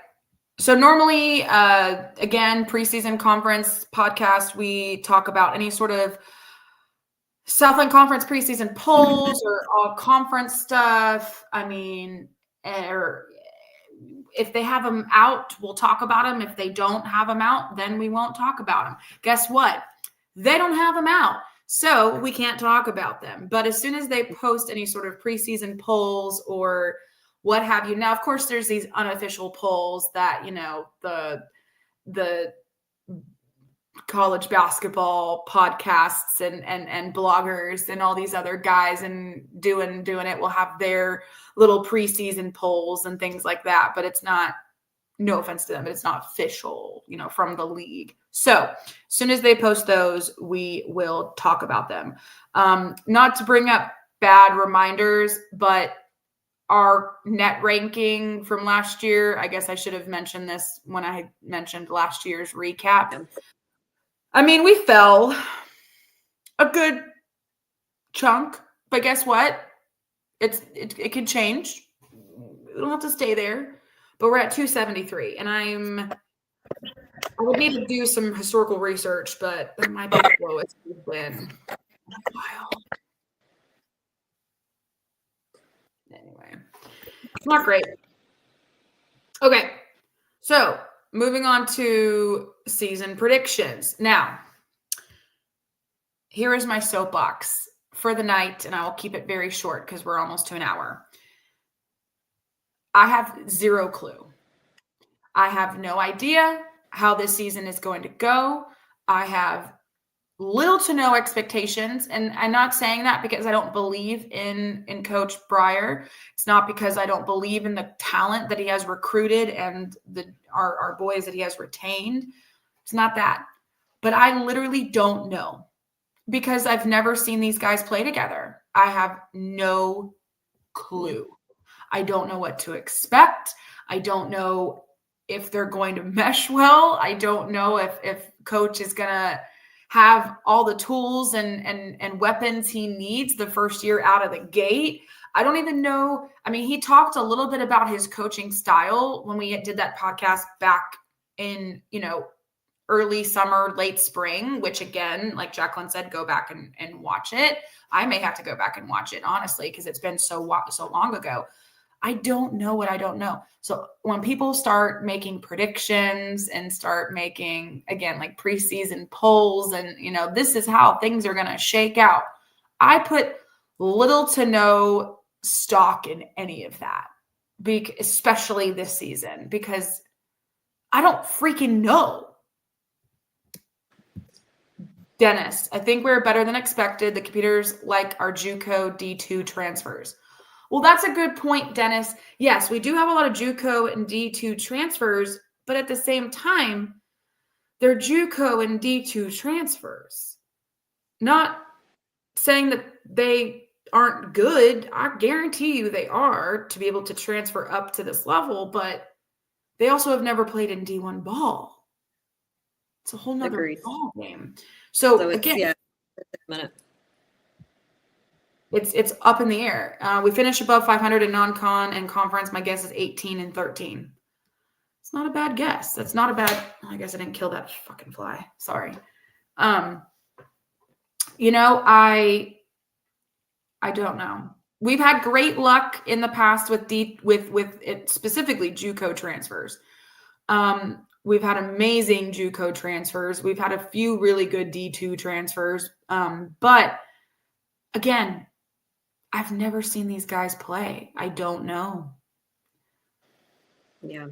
B: So normally, again, preseason conference podcast, we talk about any sort of Southland Conference preseason polls or all conference stuff. I mean, or if they have them out, we'll talk about them. If they don't have them out, then we won't talk about them. Guess what? They don't have them out. So we can't talk about them. But as soon as they post any sort of preseason polls or what have you. Now, of course, there's these unofficial polls that, the college basketball podcasts and bloggers and all these other guys and doing it will have their little preseason polls and things like that. But it's not, no offense to them, but it's not official, from the league. So as soon as they post those, we will talk about them. Not to bring up bad reminders, but our net ranking from last year, I guess I should have mentioned this when I mentioned last year's recap. I mean, we fell a good chunk, but guess what? It can change. We don't have to stay there, but we're at 273, and I would need to do some historical research, but that might be the lowest we've been in a while. Anyway, not great. Okay, so moving on to season predictions. Now, here is my soapbox for the night, and I will keep it very short because we're almost to an hour. I have zero clue. I have no idea how this season is going to go. I have little to no expectations. And I'm not saying that because I don't believe in Coach Breyer. It's not because I don't believe in the talent that he has recruited and our boys that he has retained. It's not that. But I literally don't know because I've never seen these guys play together. I have no clue. I don't know what to expect. I don't know if they're going to mesh well. I don't know if Coach is going to have all the tools and weapons he needs the first year out of the gate. I don't even know. I mean, he talked a little bit about his coaching style when we did that podcast back in, early summer, late spring, which again, like Jacqueline said, go back and watch it. I may have to go back and watch it, honestly, because it's been so long ago. I don't know what I don't know. So when people start making predictions and start making, again, like preseason polls and, this is how things are going to shake out, I put little to no stock in any of that, especially this season, because I don't freaking know. Dennis, I think we're better than expected. The computers like our JUCO D2 transfers. Well, that's a good point, Dennis. Yes, we do have a lot of JUCO and D2 transfers, but at the same time, they're JUCO and D2 transfers. Not saying that they aren't good. I guarantee you they are to be able to transfer up to this level, but they also have never played in D1 ball. It's a whole nother ball game. So again, it's up in the air. We finished above 500 in non-con and conference. My guess is 18 and 13. It's not a bad guess. That's not a bad. I guess I didn't kill that fucking fly. Sorry. I don't know. We've had great luck in the past with it, specifically JUCO transfers. We've had amazing JUCO transfers. We've had a few really good D2 transfers. But again, I've never seen these guys play. I don't know.
C: Yeah.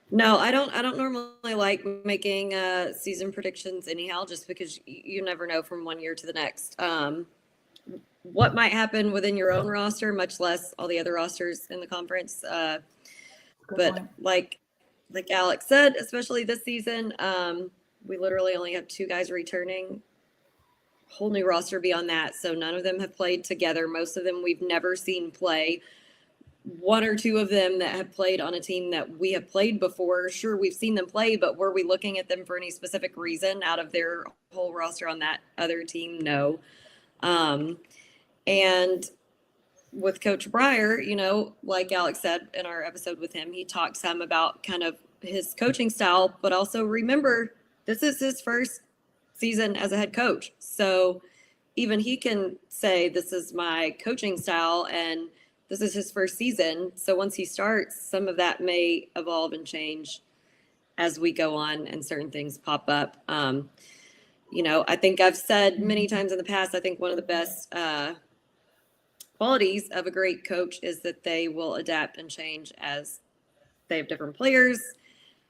C: No, I don't normally like making season predictions anyhow, just because you never know from one year to the next. What might happen within your own roster, much less all the other rosters in the conference. But like Alex said, especially this season, we literally only have 2 guys returning. Whole new roster beyond that. So none of them have played together. Most of them we've never seen play. 1 or 2 of them that have played on a team that we have played before. Sure, we've seen them play, but were we looking at them for any specific reason out of their whole roster on that other team? No. And with Coach Breyer, like Alex said in our episode with him, he talked some about kind of his coaching style, but also remember, this is his first season as a head coach. So even he can say, this is my coaching style and this is his first season. So once he starts, some of that may evolve and change as we go on and certain things pop up. I think I've said many times in the past, I think one of the best qualities of a great coach is that they will adapt and change as they have different players,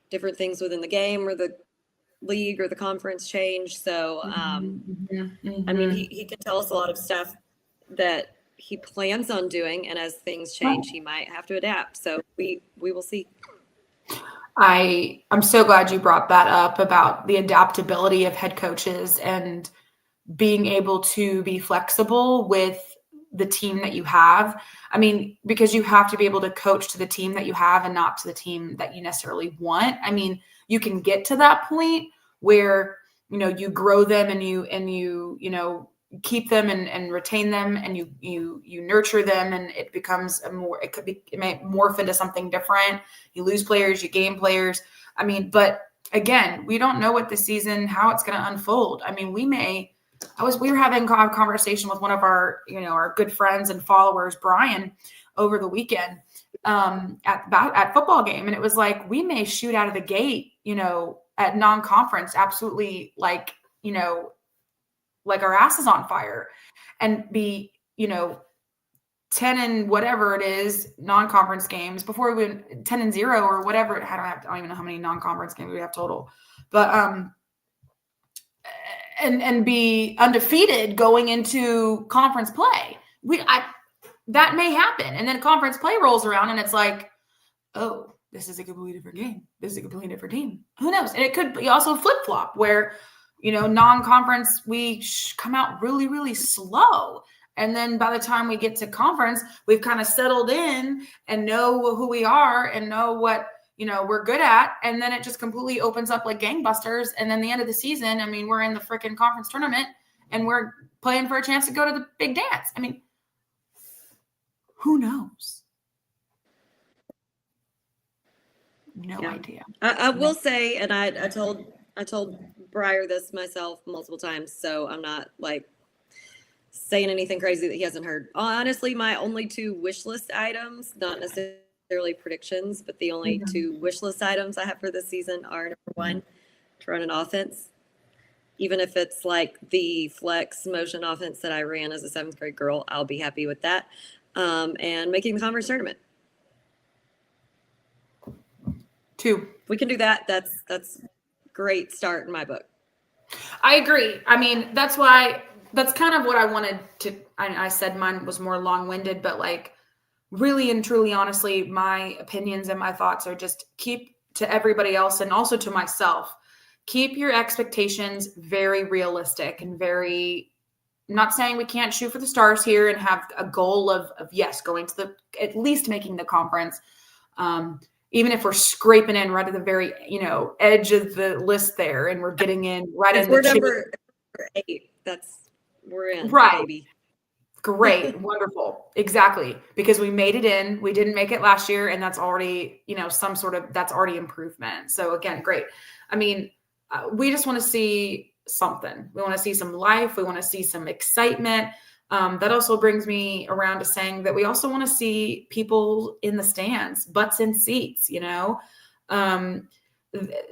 C: different things within the game or the league or the conference change. So, I mean, he can tell us a lot of stuff that he plans on doing, and as things change, he might have to adapt. So we will see.
B: I'm so glad you brought that up about the adaptability of head coaches and being able to be flexible with the team that you have. I mean, because you have to be able to coach to the team that you have and not to the team that you necessarily want. I mean, you can get to that point where, you grow them and you keep them and retain them and you nurture them, and it becomes it may morph into something different. You lose players, you gain players. I mean, but again, we don't know what the season, how it's going to unfold. I mean, we were having a conversation with one of our, our good friends and followers, Brian, over the weekend at football game. And it was like, we may shoot out of the gate, at non-conference, absolutely like our asses on fire and be, 10 and whatever it is, non-conference games before we 10-0 or whatever. I don't even know how many non-conference games we have total, but and be undefeated going into conference play. That may happen. And then conference play rolls around and it's like, oh, this is a completely different game. This is a completely different team. Who knows? And it could be also flip-flop where, non-conference, we come out really, really slow. And then by the time we get to conference, we've kind of settled in and know who we are and know what, we're good at. And then it just completely opens up like gangbusters. And then the end of the season, we're in the freaking conference tournament and we're playing for a chance to go to the big dance. Who knows? No idea.
C: I will say, and I told Breyer this myself multiple times, so I'm not like saying anything crazy that he hasn't heard. Honestly, my only 2 wish list items, not necessarily predictions, but the only 2 wish list items I have for this season are, number 1, to run an offense. Even if it's like the flex motion offense that I ran as a 7th grade girl, I'll be happy with that. And making the conference tournament.
B: 2.
C: We can do that. That's great start in my book.
B: I agree. That's kind of what I wanted to, I said mine was more long-winded, but like really and truly, honestly, my opinions and my thoughts are just keep to everybody else and also to myself, keep your expectations very realistic and very, I'm not saying we can't shoot for the stars here and have a goal of yes, going to at least making the conference. Even if we're scraping in right at the very, edge of the list there and we're getting in right in
C: we're
B: the
C: number 8. We're in,
B: right.
C: baby.
B: Great. Wonderful. Exactly. Because we made it in, we didn't make it last year. And that's already, that's already improvement. So again, great. We just want to see something. We want to see some life. We want to see some excitement. That also brings me around to saying that we also want to see people in the stands, butts in seats,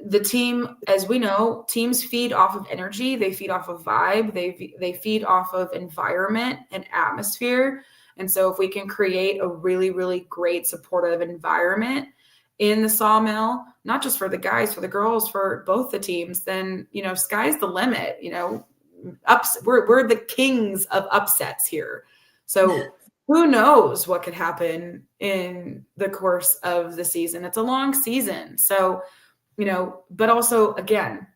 B: the team, as we know, teams feed off of energy. They feed off of vibe. They feed off of environment and atmosphere. And so if we can create a really, really great supportive environment in the Sawmill, not just for the guys, for the girls, for both the teams, then, sky's the limit, we're the kings of upsets here. So who knows what could happen in the course of the season? It's a long season. So, but also again,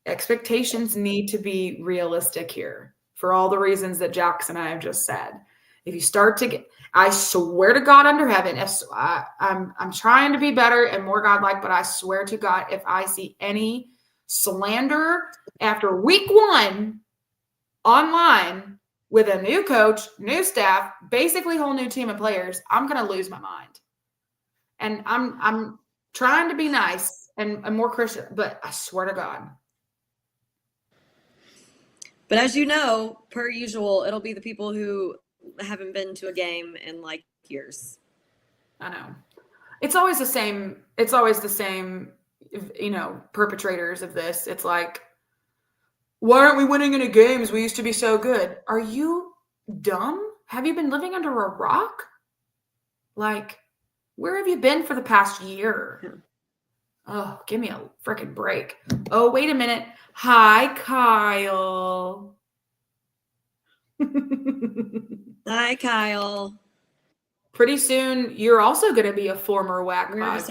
B: expectations need to be realistic here for all the reasons that Jax and I have just said. If you start to get, I swear to God under heaven, I'm trying to be better and more godlike, but I swear to God, if I see any slander after week 1 online with a new coach, new staff, basically whole new team of players, I'm going to lose my mind. And I'm trying to be nice and more Christian, but I swear to God.
C: But as you know, per usual, it'll be the people who haven't been to a game in like years.
B: I know. It's always the same. It's always the same, perpetrators of this. It's like, why aren't we winning any games? We used to be so good. Are you dumb? Have you been living under a rock? Like, where have you been for the past year? Oh, give me a freaking break. Oh, wait a minute. Hi, Kyle.
C: Hi, Kyle.
B: Pretty soon, you're also going to be a former whack bug.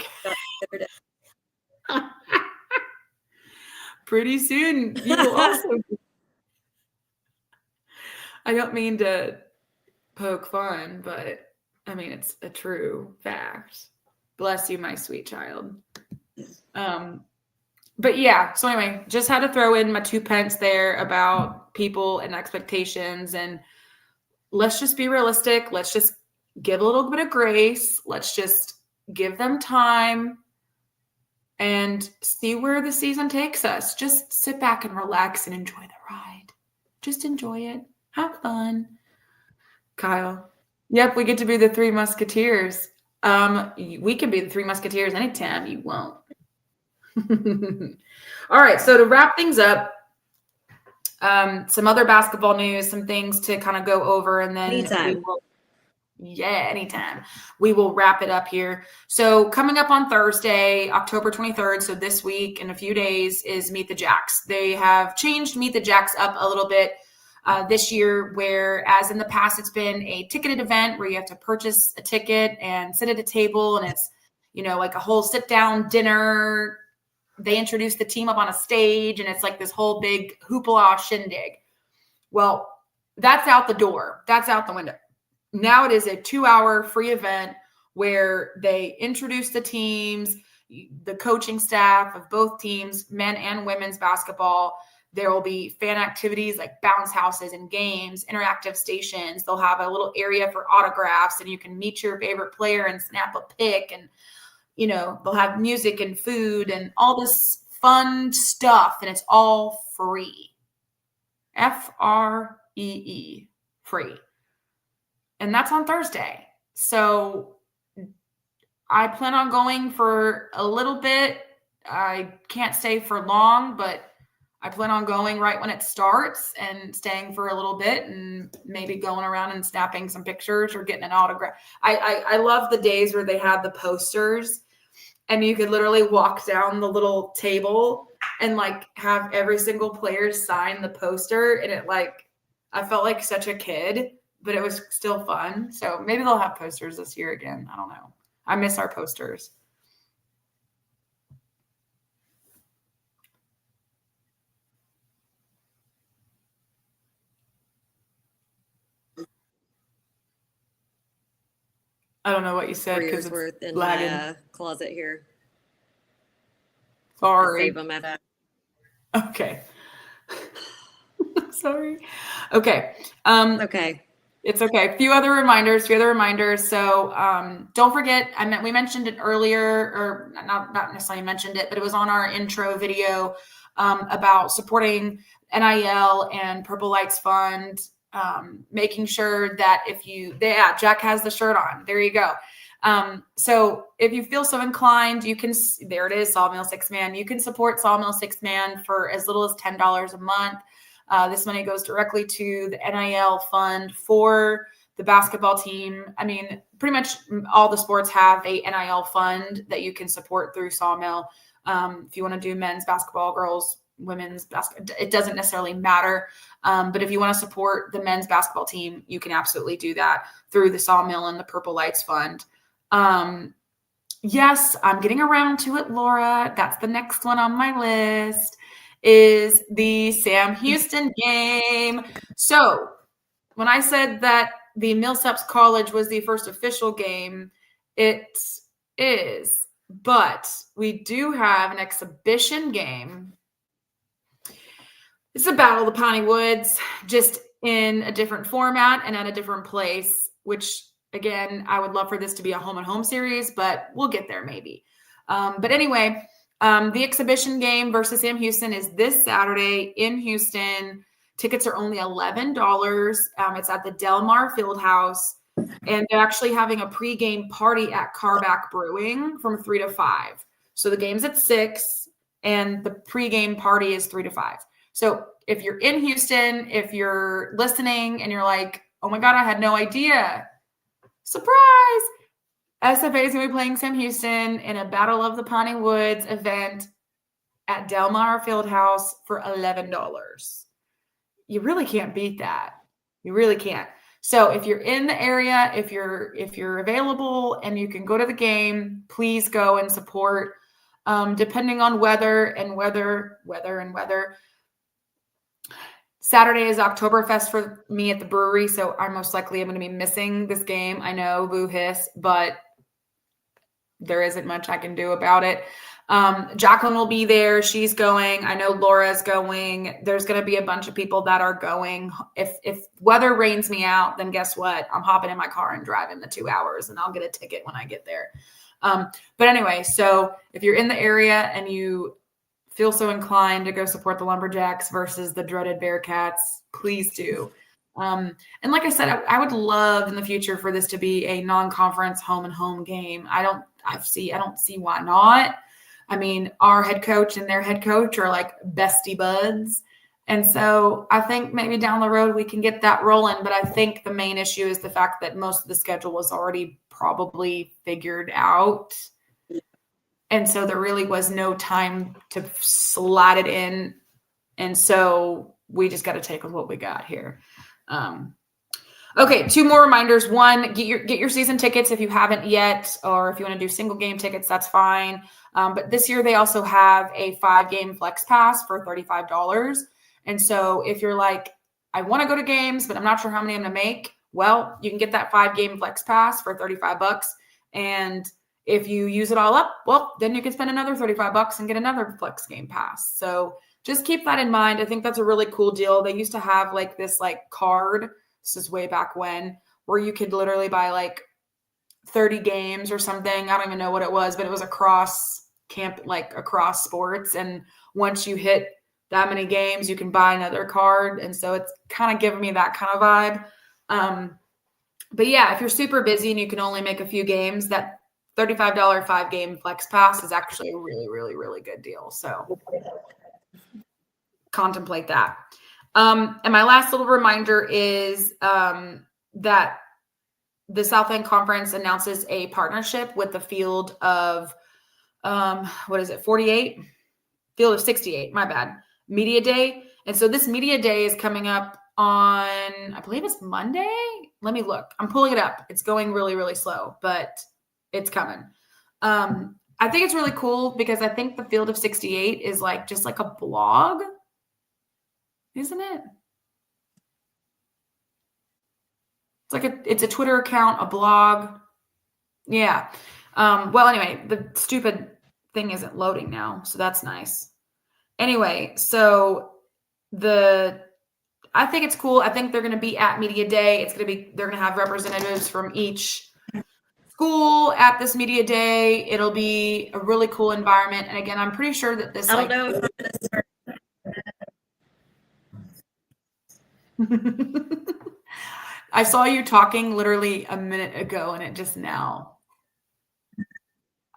B: Pretty soon, you will also be. I don't mean to poke fun, but it's a true fact. Bless you, my sweet child. But yeah, so anyway, just had to throw in my 2 pence there about people and expectations, and let's just be realistic. Let's just give a little bit of grace. Let's just give them time and see where the season takes us. Just sit back and relax and enjoy the ride. Just enjoy it. Have fun. Kyle. Yep, we get to be the 3 Musketeers. We can be the 3 Musketeers anytime you want. All right, so to wrap things up, some other basketball news, some things to kind of go over, and then Yeah, anytime. We will wrap it up here. So coming up on Thursday, October 23rd, so this week in a few days, is Meet the Jacks. They have changed Meet the Jacks up a little bit this year, whereas in the past it's been a ticketed event where you have to purchase a ticket and sit at a table, and it's, like a whole sit-down dinner. They introduce the team up on a stage, and it's like this whole big hoopla shindig. Well, that's out the door. That's out the window. Now it is a 2-hour free event where they introduce the teams, the coaching staff of both teams, men and women's basketball. There will be fan activities like bounce houses and games, interactive stations. They'll have a little area for autographs, and you can meet your favorite player and snap a pic. And, they'll have music and food and all this fun stuff, and it's all free. Free, free. And that's on Thursday. So I plan on going for a little bit. I can't stay for long, but I plan on going right when it starts and staying for a little bit and maybe going around and snapping some pictures or getting an autograph. I love the days where they had the posters and you could literally walk down the little table and like have every single player sign the poster. And I felt like such a kid, but it was still fun. So maybe they'll have posters this year again. I don't know. I miss our posters. I don't know what you said because it's
C: worth in
B: lagging.
C: my closet here.
B: Sorry.
C: Save them at that.
B: Okay. Sorry. Okay.
C: Okay.
B: It's okay. A few other reminders. So don't forget, we mentioned it earlier, or not necessarily mentioned it, but it was on our intro video about supporting NIL and Purple Lights Fund, making sure that Jack has the shirt on. There you go. So if you feel so inclined, you can, there it is, Sawmill Six Man. You can support Sawmill Six Man for as little as $10 a month. This money goes directly to the NIL fund for the basketball team. I mean, pretty much all the sports have a NIL fund that you can support through Sawmill. If you want to do men's basketball, girls, women's basketball, it doesn't necessarily matter. But if you want to support the men's basketball team, you can absolutely do that through the Sawmill and the Purple Lights Fund. Yes, I'm getting around to it, Laura. That's the next one on my list, is the Sam Houston game. So when I said that the Millsaps College was the first official game, it is, but we do have an exhibition game. It's a Battle of the Piney Woods, just in a different format and at a different place, which again, I would love for this to be a home and home series, but we'll get there maybe. But anyway, the exhibition game versus Sam Houston is this Saturday in Houston. Tickets are only $11. It's at the Del Mar Fieldhouse, and they're actually having a pregame party at Carback Brewing from 3 to 5. So the game's at 6, and the pregame party is 3 to 5. So if you're in Houston, if you're listening and you're like, oh my God, I had no idea. Surprise! SFA is going to be playing Sam Houston in a Battle of the Piney Woods event at Del Mar Fieldhouse for $11. You really can't beat that. You really can't. So if you're in the area, if you're available and you can go to the game, please go and support. Depending on weather. Saturday is Oktoberfest for me at the brewery, so I most likely am going to be missing this game. I know, boo hiss, but there isn't much I can do about it. Jacqueline will be there. She's going. I know Laura's going. There's going to be a bunch of people that are going. If weather rains me out, then guess what? I'm hopping in my car and driving the 2 hours, and I'll get a ticket when I get there. But anyway, so if you're in the area and you feel so inclined to go support the Lumberjacks versus the dreaded Bearcats, please do. And like I said, I would love in the future for this to be a non-conference home and home game. I don't see why not. I mean, our head coach and their head coach are like bestie buds. And so I think maybe down the road we can get that rolling. But I think the main issue is the fact that most of the schedule was already probably figured out. And so there really was no time to slide it in. And so we just got to take with what we got here. Okay, 2 more reminders. 1, get your season tickets if you haven't yet, or if you want to do single game tickets, that's fine. But this year they also have a 5-game flex pass for $35. And so if you're like, I want to go to games, but I'm not sure how many I'm going to make, well, you can get that 5-game flex pass for $35. And if you use it all up, well, then you can spend another $35 and get another flex game pass. So just keep that in mind. I think that's a really cool deal. They used to have like this like card. This is way back when, where you could literally buy like 30 games or something. I don't even know what it was, but it was across sports. And once you hit that many games, you can buy another card. And so it's kind of giving me that kind of vibe. But yeah, if you're super busy and you can only make a few games, that $35 5-game flex pass is actually a really, really, really good deal. So contemplate that. And my last little reminder is that the South End Conference announces a partnership with the field of, 48? Field of 68, my bad. Media Day. And so this Media Day is coming up on, I believe it's Monday. Let me look. I'm pulling it up. It's going really, really slow, but it's coming. I think it's really cool because I think the Field of 68 is like just like a blog. Isn't it? It's a Twitter account, a blog. Yeah. Well, anyway, the stupid thing isn't loading now, so that's nice. Anyway, so I think it's cool. I think they're going to be at Media Day. They're going to have representatives from each school at this Media Day. It'll be a really cool environment. And again, I'm pretty sure that this,
C: I don't know if I'm going to start.
B: I saw you talking literally a minute ago and it just now.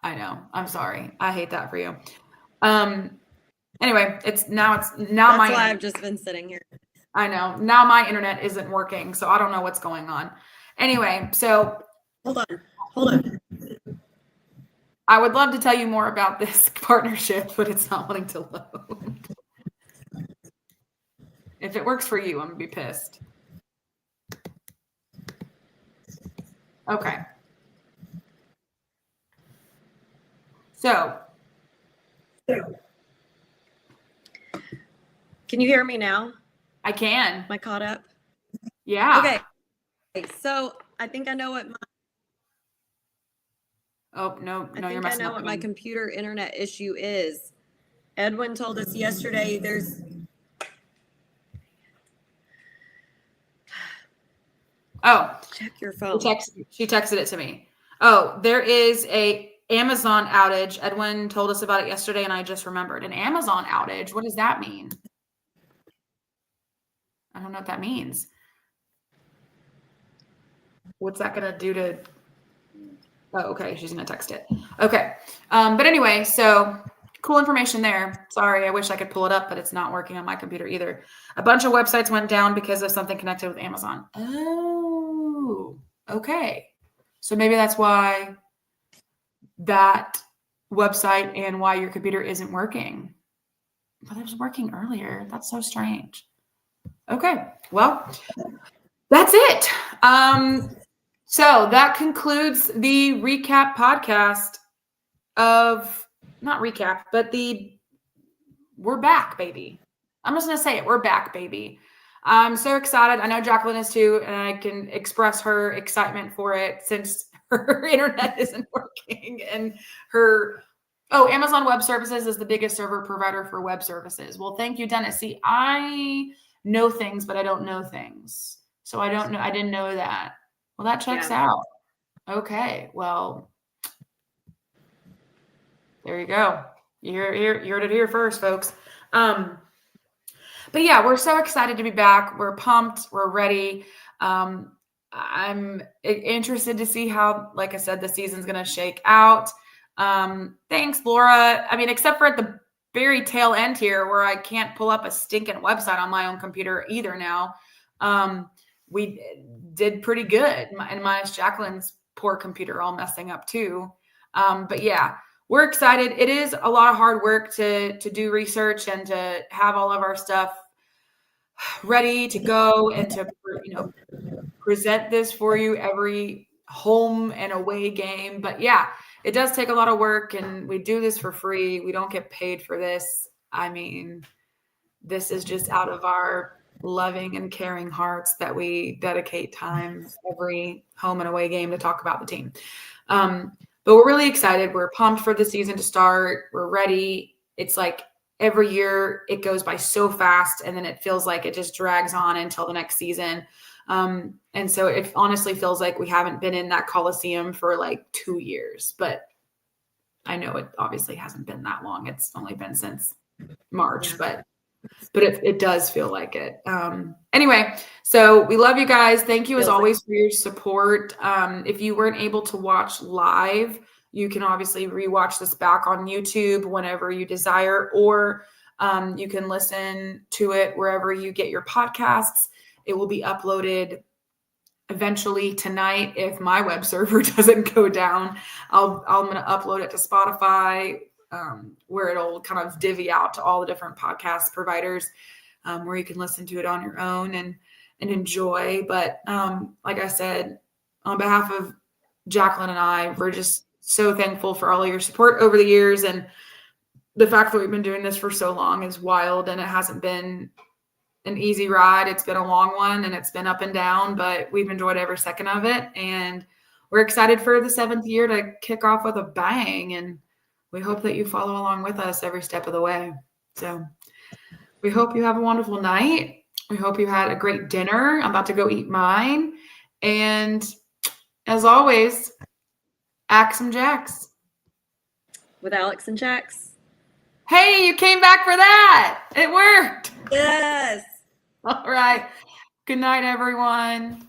B: I know. I'm sorry. I hate that for you. Anyway, it's now
C: That's
B: my
C: why I've just been sitting here.
B: I know. Now my internet isn't working, so I don't know what's going on. Anyway, so
C: Hold on.
B: I would love to tell you more about this partnership, but it's not wanting to load. If it works for you, I'm going to be pissed. Okay. So.
C: Can you hear me now?
B: I can.
C: Am I caught up?
B: Yeah.
C: Okay. So I think I know what my
B: you're messing up.
C: I know what my computer internet issue is. Edwin told us yesterday there's check your phone.
B: She texted it to me. Oh, there is a Amazon outage. Edwin told us about it yesterday, and I just remembered. An Amazon outage. What does that mean? I don't know what that means. What's that going to do to... Oh, okay. She's going to text it. Okay. But anyway, so cool information there. Sorry, I wish I could pull it up, but it's not working on my computer either. A bunch of websites went down because of something connected with Amazon. Oh, okay. So maybe that's why that website and why your computer isn't working. But it was working earlier. That's so strange. Okay. Well, that's it. So that concludes the recap podcast of, not recap, but we're back, baby. I'm just going to say it. We're back, baby. I'm so excited. I know Jacqueline is too, and I can express her excitement for it since her internet isn't working. And Amazon Web Services is the biggest server provider for web services. Well, thank you, Dennis. See, I know things, but I don't know things. So I don't know. I didn't know that. Well, that checks out. Okay. Well, there you go. You heard it here first, folks. But yeah, we're so excited to be back. We're pumped. We're ready. I'm interested to see how, like I said, the season's going to shake out. Thanks, Laura. I mean, except for at the very tail end here where I can't pull up a stinking website on my own computer either now. We did pretty good, and minus Jacqueline's poor computer all messing up too. But yeah, we're excited. It is a lot of hard work to do research and to have all of our stuff ready to go and to, you know, present this for you every home and away game. But yeah, it does take a lot of work, and we do this for free. We don't get paid for this. I mean, this is just out of our loving and caring hearts that we dedicate time every home and away game to talk about the team. But we're really excited. We're pumped for the season to start. We're ready. It's like every year it goes by so fast, and then it feels like it just drags on until the next season. And so it honestly feels like we haven't been in that Coliseum for like 2 years, but I know it obviously hasn't been that long. It's only been since March, but it does feel like it. Anyway, so we love you guys. Thank you as always for your support. If you weren't able to watch live, you can obviously rewatch this back on YouTube whenever you desire, or you can listen to it wherever you get your podcasts. It will be uploaded eventually tonight if my web server doesn't go down. I'm going to upload it to Spotify, where it'll kind of divvy out to all the different podcast providers, where you can listen to it on your own and enjoy. But like I said, on behalf of Jacqueline and I, we're just so thankful for all of your support over the years. And the fact that we've been doing this for so long is wild, and it hasn't been an easy ride. It's been a long one, and it's been up and down, but we've enjoyed every second of it. And we're excited for the 7th year to kick off with a bang. And we hope that you follow along with us every step of the way. So we hope you have a wonderful night. We hope you had a great dinner. I'm about to go eat mine. And as always, axe 'em Jacks.
C: With Alex and Jax.
B: Hey, you came back for that. It worked.
C: Yes.
B: All right. Good night, everyone.